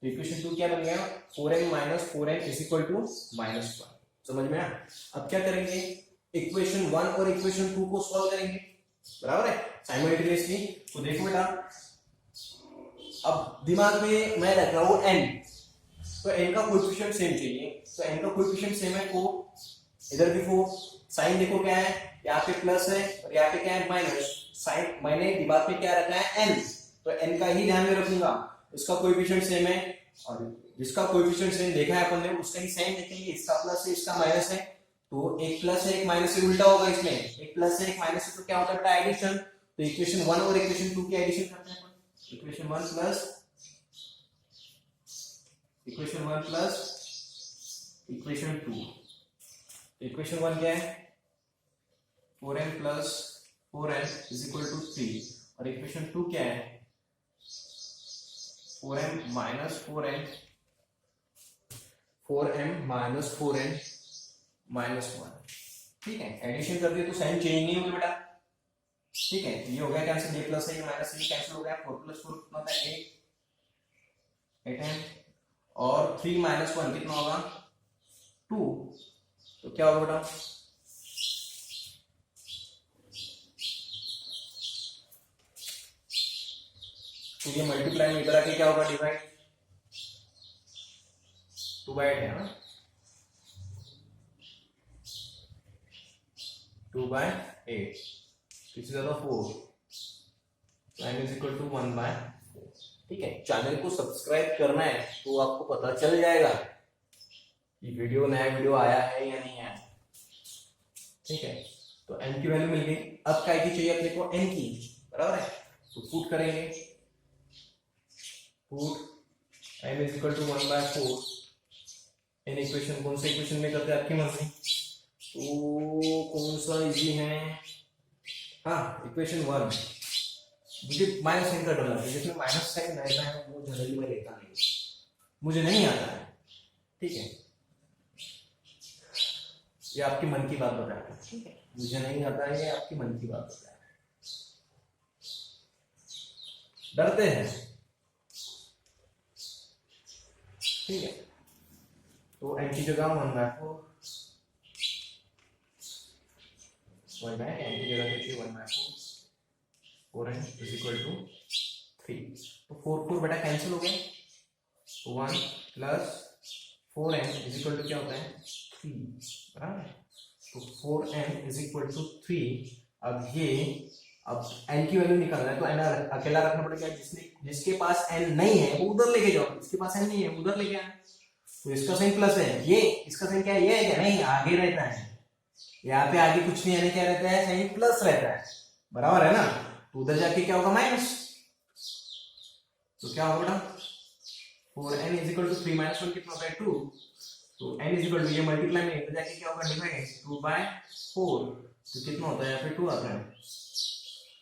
तो इक्वेशन 2 क्या बन गया 4n minus 4n is equal to -1। समझ में आया। अब क्या करेंगे, इक्वेशन 1 और इक्वेशन 2 को सॉल्व करेंगे, बराबर है, साइमल्टेनियसली। तो देखो बेटा, अब दिमाग में मैं रख रहा हूं n, तो n का कोएफिशिएंट सेम चाहिए, तो n का कोएफिशिएंट सेम है, को इधर देखो साइन देखो क्या है, यहाँ पे प्लस है और यहाँ पे क्या है माइनस, साइन मैंने दिमाग में क्या रखा है n, तो n का ही ध्यान में रखूंगा, इसका कोएफिशिएंट सेम है, और जिसका कोएफिशिएंट सेम देखा है अपन ने उसका ही साइन देखेंगे, इसका प्लस है इसका माइनस है, तो एक प्लस है एक माइनस से उल्टा होगा, इसमें एक प्लस है एक माइनस से, तो क्या होता है एडिशन। तो इक्वेशन 1 और इक्वेशन 2 की एडिशन करते हैं, इक्वेशन 1 प्लस इक्वेशन 2। इक्वेशन 1 क्या है 4n plus 4n is equal to 3, और इक्वेशन 2 क्या है 4m माइनस 4n माइनस 1। ठीक है, एडिशन कर दिए तो साइन चेंज नहीं होगा बेटा। ठीक है, ये हो गया कैंसिल, ये प्लस है ये माइनस है ये कैंसिल हो गया, 4 + 4 कितना होता है 8n, और 3 - 1 कितना होगा 2, तो क्या होगा बेटा तो ये मल्टीप्लाई में इधर आके क्या होगा डिवाइड, 2/8 है ना, 2/8 किसी ज्यादा 4, n इज इक्वल टू 1/4। ठीक है, चैनल को सब्सक्राइब करना है तो आपको पता चल जाएगा कि नया वीडियो आया है या नहीं आया। ठीक है, तो n की वैल्यू मिल गई, अब क्या की चाहिए अपने को n की, बराबर है, तो पुट करेंगे, put n is equal to 1/4, n equation कौन से इक्वेशन में करते हैं आपकी मर्जी, तो कौन सा इजी है, हाँ इक्वेशन 1, मुझे माइनस साइन का डर लगता है, जिसमें माइनस साइन रहता है वो जनरली मैं लेता नहीं, मुझे नहीं आता है। ठीक है, ये आपकी मन की बात बता रहा है, ठीक है, मुझे नहीं आता है, ये आपकी मन की बात बता रहा है, डरते हैं। ठीक है, तो n की जगह 1/4, 1/n की जगह देखिए 1/4, 4n इज इक्वल टू 3, तो 4 बेटा कैंसिल हो गए, तो 1 plus 4n is equal to क्या होता है 3, बराबर है, तो 4n इज इक्वल टू 3। अब n की वैल्यू निकालना है, तो n अकेला रखना पड़ेगा, जिसके पास n नहीं है वो उधर लेके जाओ, जिसके पास n नहीं है उधर लेके आना, तो इसका साइन प्लस है, ये इसका साइन क्या है, ये है क्या, नहीं आगे रहता है, यहाँ पे आगे कुछ नहीं, क्या रहता है साइन प्लस रहता है, बराबर है ना, तो उधर जाके क्या होगा माइनस, तो क्या होगा बेटा 4n इज इक्वल टू 3 - 1 कितना होता है 2, तो n इज इक्वल टू ये मल्टीप्लाई में इधर जाके क्या होगा डिवाइड 2/4, तो कितना होता है यहाँ पे 2 आता है,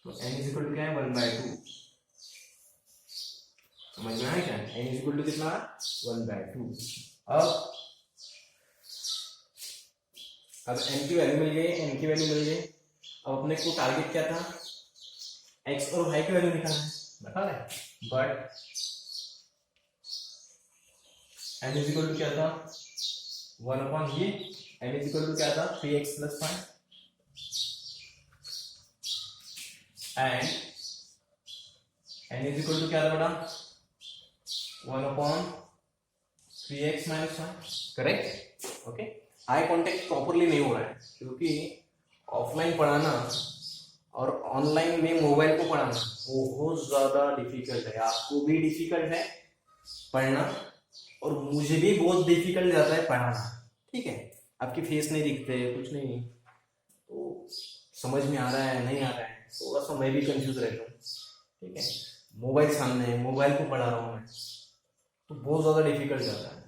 तो n इज इक्वल टू क्या है 1/2। समझ में आया क्या, n इज इक्वल टू कितना 1/2। अब n की वैल्यू मिल गई, अब अपने को टारगेट क्या था x और y की वैल्यू निकालना है, बता रहे, but n is equal to क्या था 1/, ये n इज इक्वल टू क्या था 3x + 5, and n is equal to क्या था बेटा 1/3x minus 1, correct. Okay, I contact properly नहीं हो रहा है क्योंकि ऑफलाइन पढ़ाना और ऑनलाइन में मोबाइल को पढ़ाना बहुत ज्यादा डिफिकल्ट है। आपको भी डिफिकल्ट है पढ़ना और मुझे भी बहुत डिफिकल्ट जाता है पढ़ाना, ठीक है। आपके फेस नहीं दिखते, कुछ नहीं, तो समझ में आ रहा है नहीं आ रहा है, थोड़ा सा मैं भी कंफ्यूज रहता हूँ, ठीक है। मोबाइल सामने है, मोबाइल को पढ़ा रहा हूँ मैं, तो बहुत ज्यादा डिफिकल्ट जाता है,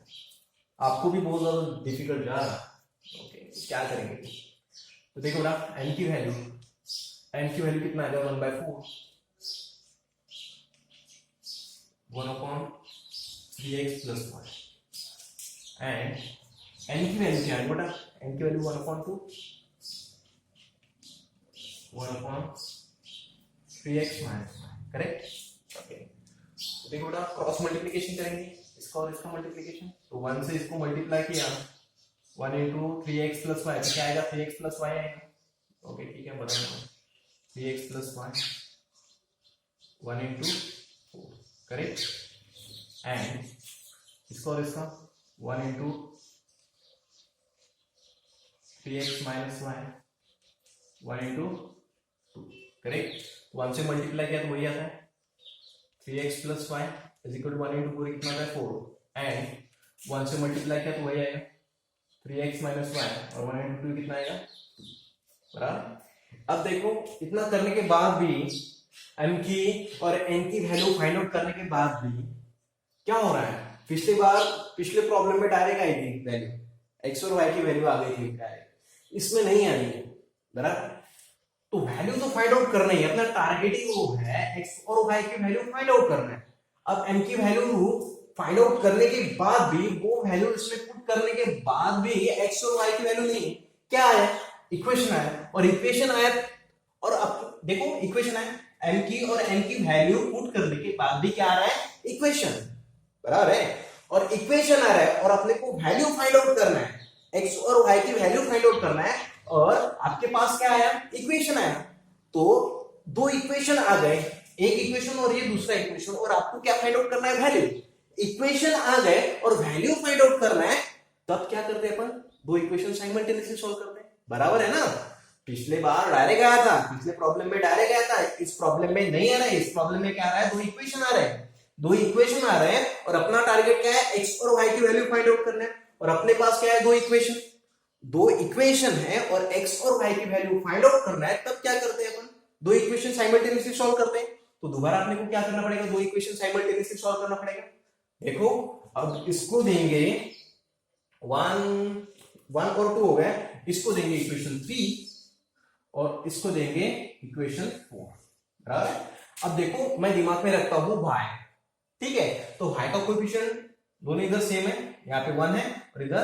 आपको भी बहुत ज्यादा डिफिकल्ट जा रहा है। ओके, क्या करेंगे, तो देखो ना n की वैल्यू कितना आ जाएगा 1/4, 1/3x प्लस 1 एंड n की वैल्यू क्या है बेटा, n की value 1/2, 1/3x minus 1, correct. Okay, तो देखो बेटा क्रॉस मल्टीप्लिकेशन करेंगे इसका और इसका मल्टीप्लिकेशन, तो 1 से इसको मल्टीप्लाई किया 1 into 3x प्लस वाई, क्या आएगा 3x प्लस वाई आएगा। ओके ठीक है, बताना 3x plus y 1 into 4, correct. And इसका और इसका 1 into 3x minus y 1 into 2, correct. 1 से मल्टीप्लाई किया तो वही आता है 3x plus y is equal to 1 into 4 कितना आता है 4, एंड 1 से मल्टीप्लाई किया तो वही आएगा 3x माइनस वाई और 1 into 2 कितना आएगा बराबर। अब देखो इतना करने के बाद भी m की और n की वैल्यू फाइंड आउट करने के बाद भी क्या हो रहा है, पिछले प्रॉब्लम में डायरेक्ट आई थी वैल्यू, x और y की वैल्यू आ गई थी डायरेक्ट, इसमें नहीं आ रही है बराबर। तो वैल्यू तो फाइंड आउट करना ही है, अपना टारगेट ही वो है x और y की वैल्यू फाइंड आउट करना है। अब m की वैल्यू फाइंड आउट करने के बाद भी वो वैल्यू इसमें पुट करने के बाद भी x और y की वैल्यू नहीं, क्या आया इक्वेशन आया, और इक्वेशन आया और अब देखो इक्वेशन आया m की और n की वैल्यू पुट करने के बाद भी क्या आ रहा है इक्वेशन बराबर है, और इक्वेशन आ रहा है और अपने को वैल्यू फाइंड आउट करना है, x और y की वैल्यू फाइंड आउट करना है, और आपके पास क्या आया इक्वेशन आया। तो दो इक्वेशन आ गए, एक इक्वेशन और ये दूसरा इक्वेशन, और आपको क्या फाइंड आउट करना है वैल्यू। इक्वेशन आ गए और वैल्यू फाइंड आउट करना है, तब क्या करते हैं अपन दो इक्वेशन साइमल्टेनियसली सॉल्व करते हैं, बराबर है ना। पिछले बार डायरेक्ट आया था, पिछले प्रॉब्लम में डायरेक्ट आया था, इस प्रॉब्लम में नहीं आ रहा है, इस प्रॉब्लम में क्या आ रहा है दो इक्वेशन आ रहे हैं, दो इक्वेशन आ रहे हैं और अपना टारगेट क्या है x और y की वैल्यू फाइंड आउट करना है, और अपने पास क्या है दो इक्वेशन है और x और y की वैल्यू फाइंड आउट करना है, तब क्या करते हैं अपन दो इक्वेशन साइमल्टेनियसली सॉल्व करते हैं। तो दोबारा अपने को क्या करना पड़ेगा, दो इक्वेशन साइमल्टेनियसली सॉल्व करना पड़ेगा। देखो अब इसको देंगे 1 और 2 हो गए, इसको देंगे इक्वेशन 3 और इसको देंगे इक्वेशन 4 बराबर। अब देखो मैं दिमाग में रखता हूं y, ठीक है, तो y का कोएफिशिएंट दोनों इधर सेम है, यहाँ पे 1 है और इधर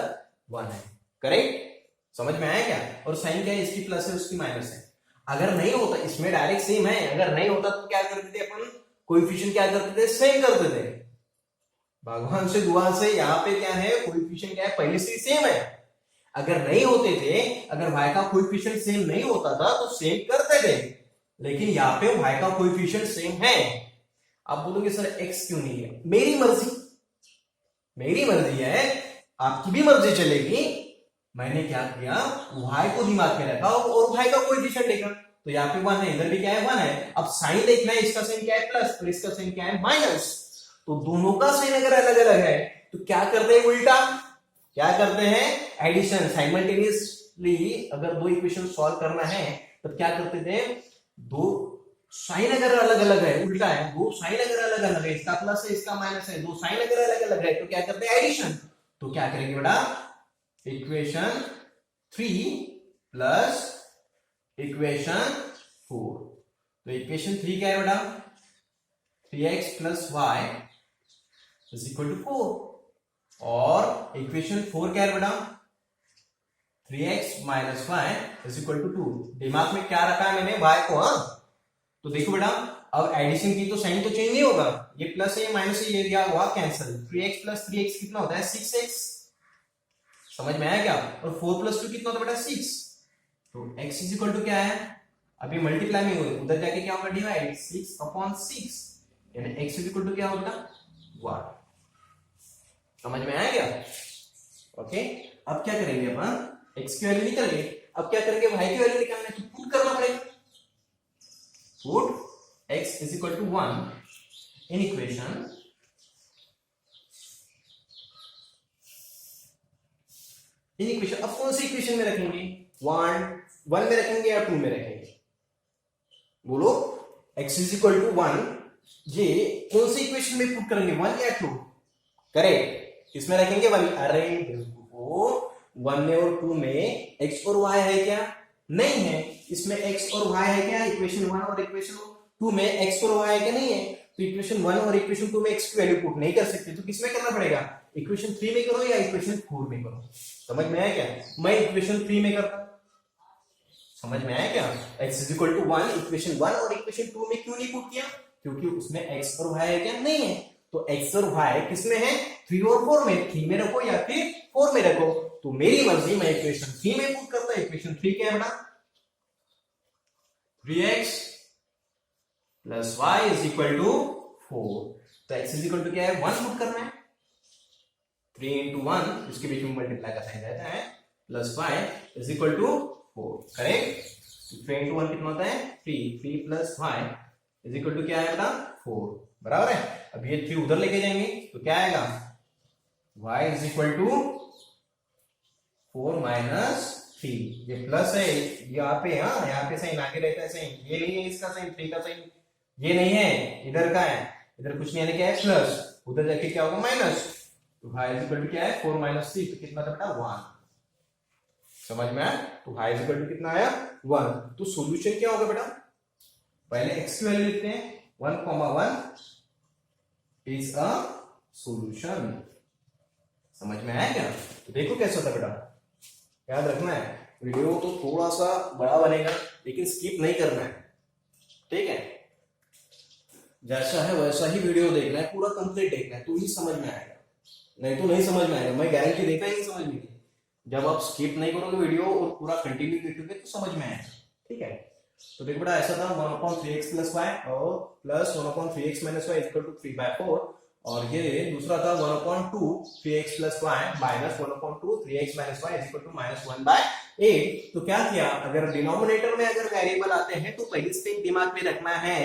1 है, करेक्ट। समझ में आया क्या, और साइन क्या है इसकी प्लस है उसकी माइनस है। अगर नहीं होता, इसमें डायरेक्ट सेम है, अगर नहीं होता तो क्या करते थे अपन कोएफिशिएंट क्या करते थे सेम करते थे, भगवान से दुआ से यहाँ पे क्या है कोएफिशिएंट क्या है पहले से सेम है। अगर नहीं होते थे, अगर y का कोएफिशिएंट सेम नहीं होता था तो सेम करते थे, लेकिन यहाँ पे y का कोएफिशिएंट सेम है। आप बोलोगे सर x क्यों नहीं है, मेरी मर्जी है, आपकी भी मर्जी चलेगी। मैंने क्या किया y को दिमाग में रखा और y का कोएफिशिएंट देखा, तो यहाँ पे 1 है, इधर भी क्या है 1 है। अब साइन देखना है, इसका साइन क्या है प्लस और इसका साइन क्या है माइनस, तो दोनों का साइन अगर अलग अलग है तो क्या करते हैं उल्टा, क्या करते हैं एडिशन। साइमल्टेनियसली अगर दो इक्वेशन सॉल्व करना है तब क्या करते थे, दो साइन अगर अलग अलग है, उल्टा है, दो साइन अगर अलग अलग है, इसका प्लस है इसका माइनस है, दो साइन अगर अलग अलग है तो क्या करते हैं एडिशन। तो क्या करेंगे बेटा इक्वेशन 3 प्लस इक्वेशन 4, तो इक्वेशन 3 क्या है बेटा 3x plus y is equal to 4, और इक्वेशन 4 क्या है बेटा 3x minus y is equal to 2। दिमाग में क्या रखा है मैंने y को, हाँ। तो देखो बेटा अब एडिशन की तो साइन तो चेंज नहीं होगा, ये प्लस है ये माइनस है, ये दिया हुआ कैंसिल, 3x प्लस 3x कितना होता है 6x, समझ में आया क्या। और 4 प्लस 2 कितना होता है बेटा 6, तो x इज इक्वल टू क्या है अभी मल्टीप्लाई में होगा, उधर जाके क्या होगा डिवाइड 6/6 यानी x इक्वल टू क्या होगा 1। समझ में आया क्या? ओके, अब क्या करेंगे अपन x की वैल्यू निकल गई, अब क्या करेंगे y की वैल्यू निकालना है, तो पुट करना पड़ेगा। Put x is equal to 1 in equation अब कौन सी इक्वेशन में रखेंगे, 1 में रखेंगे या 2 में रखेंगे? बोलो, x इज इक्वल टू 1 ये कौन सी इक्वेशन में पुट करेंगे, 1 या 2? करेक्ट, किसमें रखेंगे 1। अरे देखो 1 में और 2 में x और y है क्या? नहीं है। इसमें x और y है क्या? इक्वेशन 1 और इक्वेशन 2 में x और y है क्या? नहीं है। तो इक्वेशन 1 और इक्वेशन 2 में x की वैल्यू पुट नहीं कर सकते, तो किसमें करना पड़ेगा, इक्वेशन 3 में करो या इक्वेशन 4 में करो। समझ में आया क्या? मैं इक्वेशन 3 में करता, समझ में आया क्या? x is equal to 1 equation 1 और इक्वेशन 2 में क्यों नहीं पुट किया? क्योंकि उसमें x और y है क्या? नहीं है। तो x और y किसमें है, 3 और 4 में। 3 में रखो या फिर 4 में रखो, तो मेरी मर्जी, मैं इक्वेशन 3 में पुट करता हूं। इक्वेशन 3 क्या है बेटा, 3x plus y is equal to 4। तो x इज इक्वल टू क्या है, 1 पुट करना है। 3 into 1 इसके बीच में मल्टीप्लाई का साइन रहता है, plus y is equal to 4। Correct, 3 into 1 कितना होता है 3 plus y is equal to क्या है बेटा 4, बराबर है। अब ये 3 उधर लेके जाएंगे तो क्या आएगा, y is equal to 4 minus 3। ये प्लस है यहाँ पे, हाँ यहाँ पे साइन आगे रहता है, साइन ये नहीं है, इसका साइन 3 का साइन ये नहीं है, इधर का है, इधर कुछ नहीं आने क्या है प्लस, उधर जाके क्या होगा माइनस। तो y इज इक्वल टू क्या है 4 माइनस 3, तो कितना था बेटा 1। समझ में आया? तो y इज इक्वल टू कितना आया 1। तो सॉल्यूशन क्या होगा बेटा, पहले x की वैल्यू लिखते हैं, 1,1 इज अ सॉल्यूशन। समझ में आया क्या? तो देखो कैसा होता बेटा, याद रखना है, वीडियो तो थोड़ा सा बड़ा बनेगा लेकिन स्किप नहीं करना है, ठीक है? जैसा है वैसा ही वीडियो देखना है, पूरा कंप्लीट देखना है, तो ही समझ में आएगा, नहीं तो नहीं समझ में आएगा। मैं गारंटी देता ही नहीं समझ में। जब आप स्किप नहीं करोगे वीडियो और पूरा कंटिन्यू देखोगे तो समझ में आएगा, ठीक है? तो देखो बेटा ऐसा था 1/3x प्लस y और plus 1/3x minus y equal to 3/4, और ये दूसरा था 1/2 3x plus y minus 1/2 3x minus y equal to -1/8। तो क्या किया, अगर डिनोमिनेटर में अगर वेरिएबल आते हैं तो पहली स्टेप दिमाग में रखना है,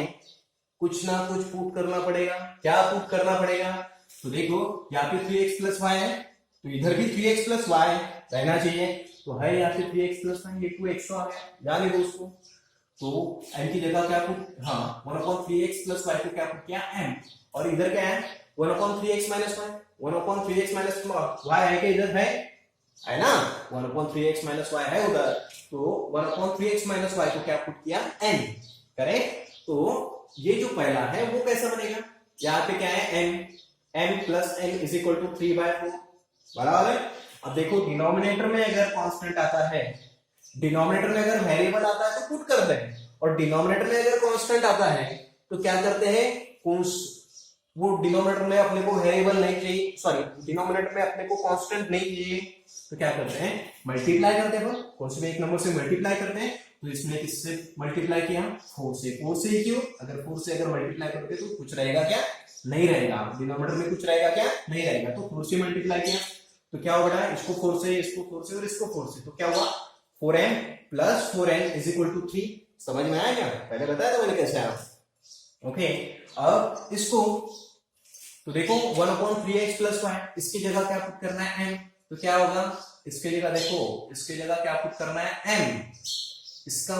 कुछ ना कुछ पुट करना पड़ेगा। क्या पुट करना पड़ेगा, तो देखो यहाँ पे 3x प्लस y है, तो इधर भी 3x प्लस y रहना चाहिए, तो है यहाँ पे 3x प्लस y, ये 2x आ गया, जाने दो उसको। तो m की जगह क्या पुट, हाँ 1/3x प्लस y को क्या पुट किया m, और इधर क्या है 1/3x minus y, 1/3x minus y है कि इधर है ना, 1/3x माइनस y है उधर, तो 1/3x माइनस y को क्या पुट किया n। करेक्ट, तो ये जो पहला है वो कैसा बनेगा, यहाँ पे क्या है m plus n is equal to 3/4, बराबर है। अब देखो डिनोमिनेटर में अगर कांस्टेंट आता है, डिनोमिनेटर में अगर वेरिएबल आता है तो पुट करते हैं, और डिनोमिनेटर में अगर कांस्टेंट आता है तो क्या करते हैं, वो डिनोमिनेटर में अपने को वेरिएबल नहीं चाहिए, सॉरी डिनोमिनेटर में अपने को कांस्टेंट नहीं चाहिए, तो क्या करते हैं मल्टीप्लाई करते हैं। कौन से भी एक नंबर से मल्टीप्लाई करते हैं, तो इसमें किससे मल्टीप्लाई किया 4 से, 4 से ही क्यों, अगर 4 से अगर मल्टीप्लाई करोगे तो कुछ रहेगा क्या, नहीं रहेगा, डिनोमिनेटर में कुछ रहेगा क्या, नहीं रहेगा, तो 4 से मल्टीप्लाई किया तो क्या होगा, इसको 4 से, इसको 4 से और इसको 4 से, तो क्या हुआ 4m plus 4n is equal to 3। समझ में आया क्या, पहले बताया था मैंने कैसे आया। ओके, अब इसको तो देखो 1/3x प्लस y, इसकी जगह क्या पुट करना है m, तो क्या होगा, इसके जगह देखो, इसके जगह क्या पुट करना है m, इसका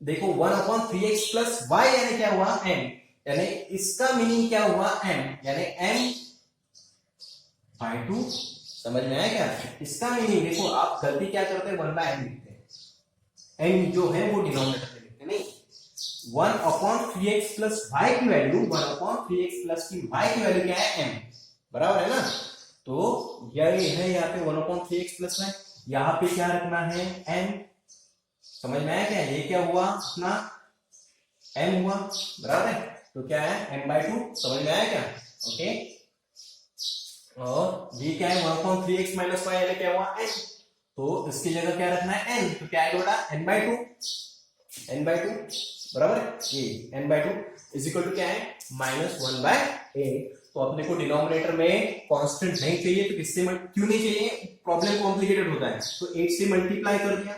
देखो 1/3x प्लस y यानी क्या हुआ m, यानी इसका मीनिंग क्या हुआ m, यानी m/2। समझ में आया क्या, इसका मीनिंग देखो, आप गलती क्या करते हैं 1/m लिखते हैं, m जो है वो डिनोमिनेटर में लिखते हैं, नहीं 1/3x प्लस y की वैल्यू 1/3x प्लस की y की वैल्यू क्या है m, बराबर है ना। तो ये है यहाँ पे 1/3x प्लस y, यहाँ पे क्या रखना है m। समझ में आया क्या, ये क्या हुआ अपना m हुआ, बराबर है, तो क्या है m/2। समझ में आया क्या, ओके। और ये क्या है 1/3x माइनस y यानी क्या हुआ n, तो इसकी जगह क्या रखना है n, तो क्या है बेटा n/2। n/2 बराबर है, ये n/2 इज इक्वल टू क्या है -1/8। तो अपने को डिनोमिनेटर में कांस्टेंट नहीं चाहिए, तो किससे क्यों नहीं चाहिए, प्रॉब्लम कॉम्प्लिकेटेड होता है, तो 8 से मल्टीप्लाई कर दिया,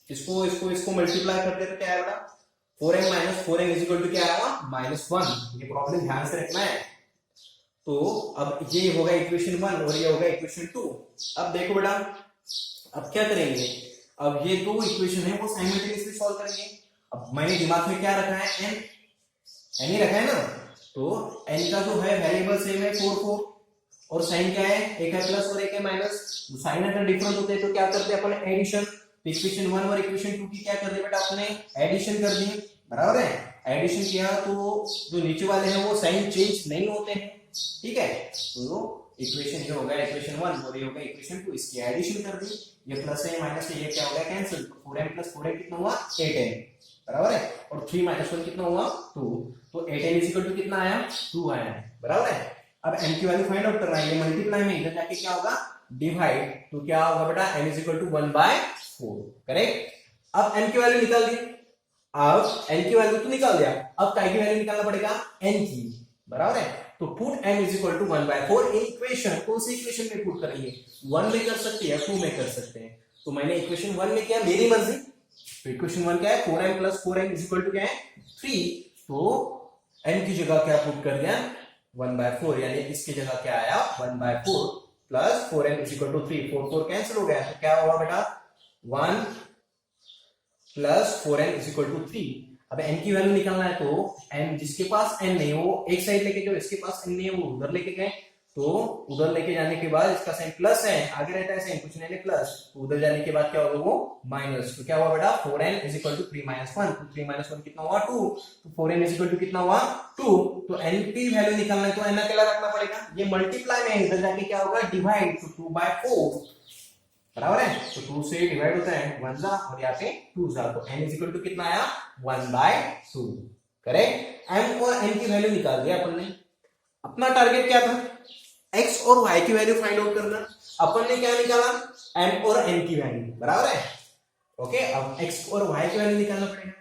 इसको मल्टीप्लाई कर दिया तो क्या आएगा 4m - 4m is equal to क्या आएगा -1। ये प्रॉब्लम ध्यान से रखना है। तो अब ये होगा इक्वेशन 1 और ये होगा इक्वेशन 2। अब देखो बेटा, अब क्या करेंगे, अब ये दो इक्वेशन है वो साइमल्टेनियसली सॉल्व करेंगे। अब मैंने दिमाग में क्या रखा है, n ही रखा है ना, तो n का जो है वेरिएबल सेम है 4 4, और साइन क्या है, एक है प्लस और एक है माइनस। साइन अगर डिफरेंट होते हैं तो क्या करते हैं अपन एडिशन। इक्वेशन 1 और इक्वेशन 2 की क्या कर दी बेटा आपने, एडिशन कर दी, बराबर है। एडिशन किया तो जो नीचे वाले हैं वो साइन चेंज नहीं होते हैं, ठीक है। तो इक्वेशन ये होगा इक्वेशन 1 और ये होगा इक्वेशन 2, इसकी एडिशन कर दी, ये प्लस है माइनस है, ये क्या हो गया कैंसिल, 4m + 4m कितना हुआ 8m, बराबर है, और 3 - 1 कितना हुआ 2, तो 8m इज इक्वल टू कितना आया 2 आया, बराबर है। अब m की वैल्यू फाइंड आउट करना है, ये मल्टीप्लाई में इधर जाके क्या होगा डिवाइड, तो क्या होगा बेटा m is equal to 1/4, correct. अब m की वैल्यू निकाल दी, अब n की वैल्यू तो निकाल दिया, अब काय की वैल्यू निकालना पड़ेगा n की, बराबर है। तो put m is equal to 1/4 in equation, कौन सी इक्वेशन में पुट करेंगे, 1 में कर सकते हैं 2 में कर सकते हैं। तो मैंने इक्वेशन 1 में किया मेरी मर्जी, तो इक्वेशन 1 क्या है 4m + 4m is equal to क्या है 3, तो n की जगह क्या पुट कर दिया 1/4, यानी इसकी जगह क्या आया 1/4 plus 4m is equal to 3, 4 4 cancel हो गया, तो क्या होगा बेटा 1 plus 4m is equal to 3। अब n की वैल्यू निकालना है, तो n जिसके पास n नहीं है वो एक साइड लेके जाओ, इसके पास n नहीं है वो उधर लेके गए, तो उधर लेके जाने के बाद इसका साइन प्लस है, आगे रहता है साइन कुछ नहीं प्लस, तो उधर जाने के बाद क्या होगा वो माइनस, तो क्या हुआ बेटा 4n इज इक्वल टू 3 - 1, तो 3 - 1 कितना हुआ 2, तो 4n इज इक्वल टू कितना हुआ 2, तो n की वैल्यू निकालना है तो n अकेला रखना पड़ेगा, ये मल्टीप्लाई में इधर जाके क्या होगा डिवाइड, तो 2/4, बराबर है, तो 2 से डिवाइड होता है 1 जा और यहाँ पे 2 जा, तो n इज इक्वल टू कितना आया 1/2, करेक्ट। m और n की वैल्यू निकाल दिया अपन ने। अपना टारगेट क्या था, x और y की वैल्यू फाइंड आउट करना, अपन ने क्या निकाला m और n की वैल्यू, बराबर है, ओके। अब x और y की वैल्यू निकालना पड़ेगा,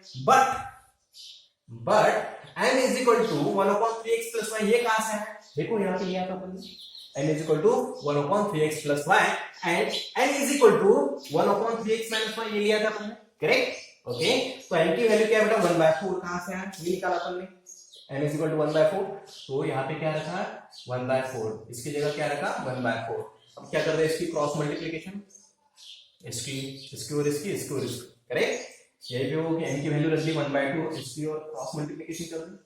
but m is equal to 1/3x + y, ये कहां से है, देखो यहाँ पे लिया था अपन ने, m is equal to 1/3x + y and n is equal to 1/3x - y, ये लिया था अपन ने, करेक्ट, ओके। तो n की वैल्यू क्या है बेटा 1/4, कहां से है ये निकाला अपन ने, n इज इक्वल टू 1/4, तो यहाँ पे क्या रखा 1/4, इसकी जगह क्या रखा 1/4। अब क्या कर रहे हैं इसकी क्रॉस मल्टीप्लिकेशन, इसकी और इसकी, करेक्ट, यही पे हो कि n की वैल्यू रख दी 1/2, इसकी और क्रॉस मल्टीप्लिकेशन कर दी,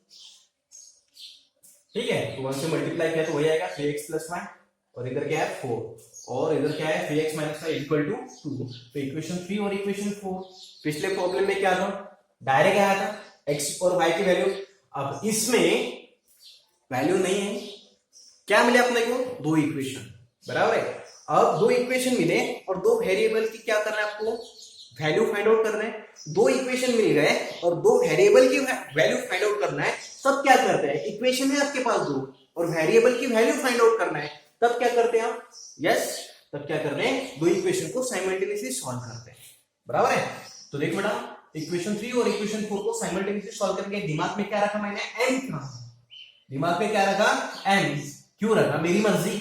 ठीक है। तो 1 से मल्टीप्लाई किया तो वही आएगा 3x + y, और इधर क्या है 4, और इधर क्या है 3x - y इक्वल टू 2, तो इक्वेशन 3 और इक्वेशन 4। पिछले प्रॉब्लम में क्या था, डायरेक्ट आया था x और y की वैल्यू, अब इसमें वैल्यू नहीं है, क्या मिले अपने को दो इक्वेशन, बराबर है। अब दो इक्वेशन मिले और दो वेरिएबल की क्या करना है आपको वैल्यू फाइंड आउट करना है, दो इक्वेशन मिल गए और दो वेरिएबल की वैल्यू फाइंड आउट करना है, तब क्या करते हैं, इक्वेशन है आपके पास दो और वेरिएबल की वैल्यू फाइंड आउट करना है, तब क्या करते हैं आप, यस तब क्या करते हैं दो इक्वेशन को साइमल्टेनियसली सॉल्व करते हैं, बराबर है। तो देख बेटा इक्वेशन 3 और इक्वेशन 4 को साइमल्टेनियसली सॉल्व करके दिमाग में क्या रखा मैंने m का, दिमाग में क्या रखा m, क्यों रखा मेरी मर्जी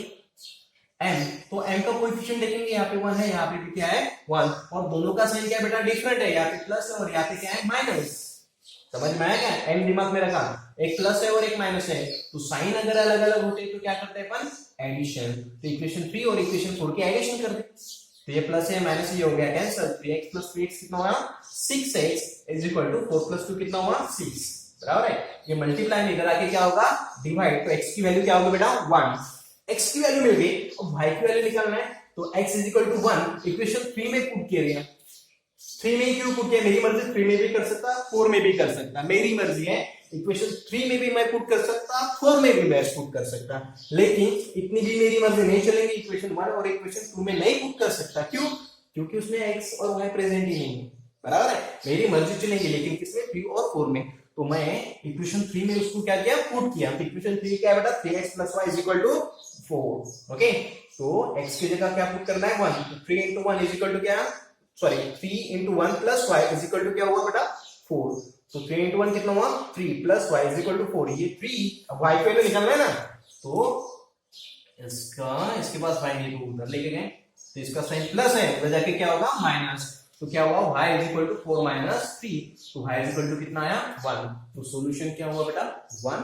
m, तो m का कोएफिशिएंट देखेंगे, यहाँ पे 1 है, यहाँ पे भी क्या है 1, और दोनों का साइन क्या है बेटा डिफरेंट है, यहाँ पे प्लस है और यहाँ पे क्या है माइनस, समझ में आया क्या, m दिमाग में रखा, एक प्लस है और एक माइनस है, तो साइन अगर अलग अलग होते तो क्या करते हैं अपन एडिशन, तो इक्वेशन 3 और इक्वेशन 4 की एडिशन कर दे, तो ये प्लस है माइनस ये हो गया कैंसिल, 3x + 3x कितना हुआ 6x इज इक्वल टू 4 + 2 कितना हुआ 6, बराबर है। ये मल्टीप्लाई में इधर आके क्या होगा डिवाइड, तो x की वैल्यू क्या होगी बेटा 1, x की वैल्यू मिल गई, अब y की वैल्यू निकालना है, तो x is equal to 1 equation 3 में पुट किया गया, 3 में क्यों पुट किया, मेरी मर्जी 3 में भी कर सकता 4 में भी कर सकता, मेरी मर्जी है, इक्वेशन 3 में भी मैं पुट कर सकता 4 में भी मैं पुट कर सकता, लेकिन इतनी भी मेरी मर्जी नहीं चलेगी, इक्वेशन 1 और इक्वेशन 2 में नहीं पुट कर सकता, क्यों, क्योंकि उसमें x और y प्रेजेंट ही नहीं है, बराबर है, मेरी मर्जी चलेगी लेकिन किसमें 3 और 4 में, तो मैं इक्वेशन 3 में उसको क्या किया पुट किया, तो इक्वेशन 3 क्या है बेटा 3x + y is equal to 4, okay. तो x की जगह क्या पुट करना है 1, तो 3 × 1 इज इक्वल टू क्या, sorry 3 × 1 + y is equal to क्या हुआ बेटा 4, तो 3 into 1 कितना हुआ 3 plus y is equal to 4, ये 3 अब y पहले निकालना है ना, तो इसके पास y नहीं, तो उधर लेके गए, तो इसका साइन प्लस है, उधर जाके क्या होगा माइनस, तो क्या हुआ y is equal to 4 minus 3, तो y इज इक्वल टू कितना आया 1, तो सॉल्यूशन क्या हुआ बेटा 1,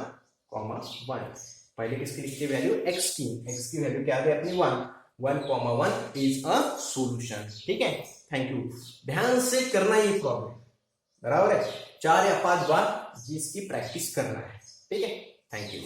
1, पहले किसकी लिखी वैल्यू x की वैल्यू क्या आ गई अपनी 1 इज अ सॉल्यूशन, ठीक है। थैंक यू, ध्यान से करना ये प्रॉब्लम, बराबर है, 4 या 5 बार इसकी प्रैक्टिस करना है, ठीक है। Thank you.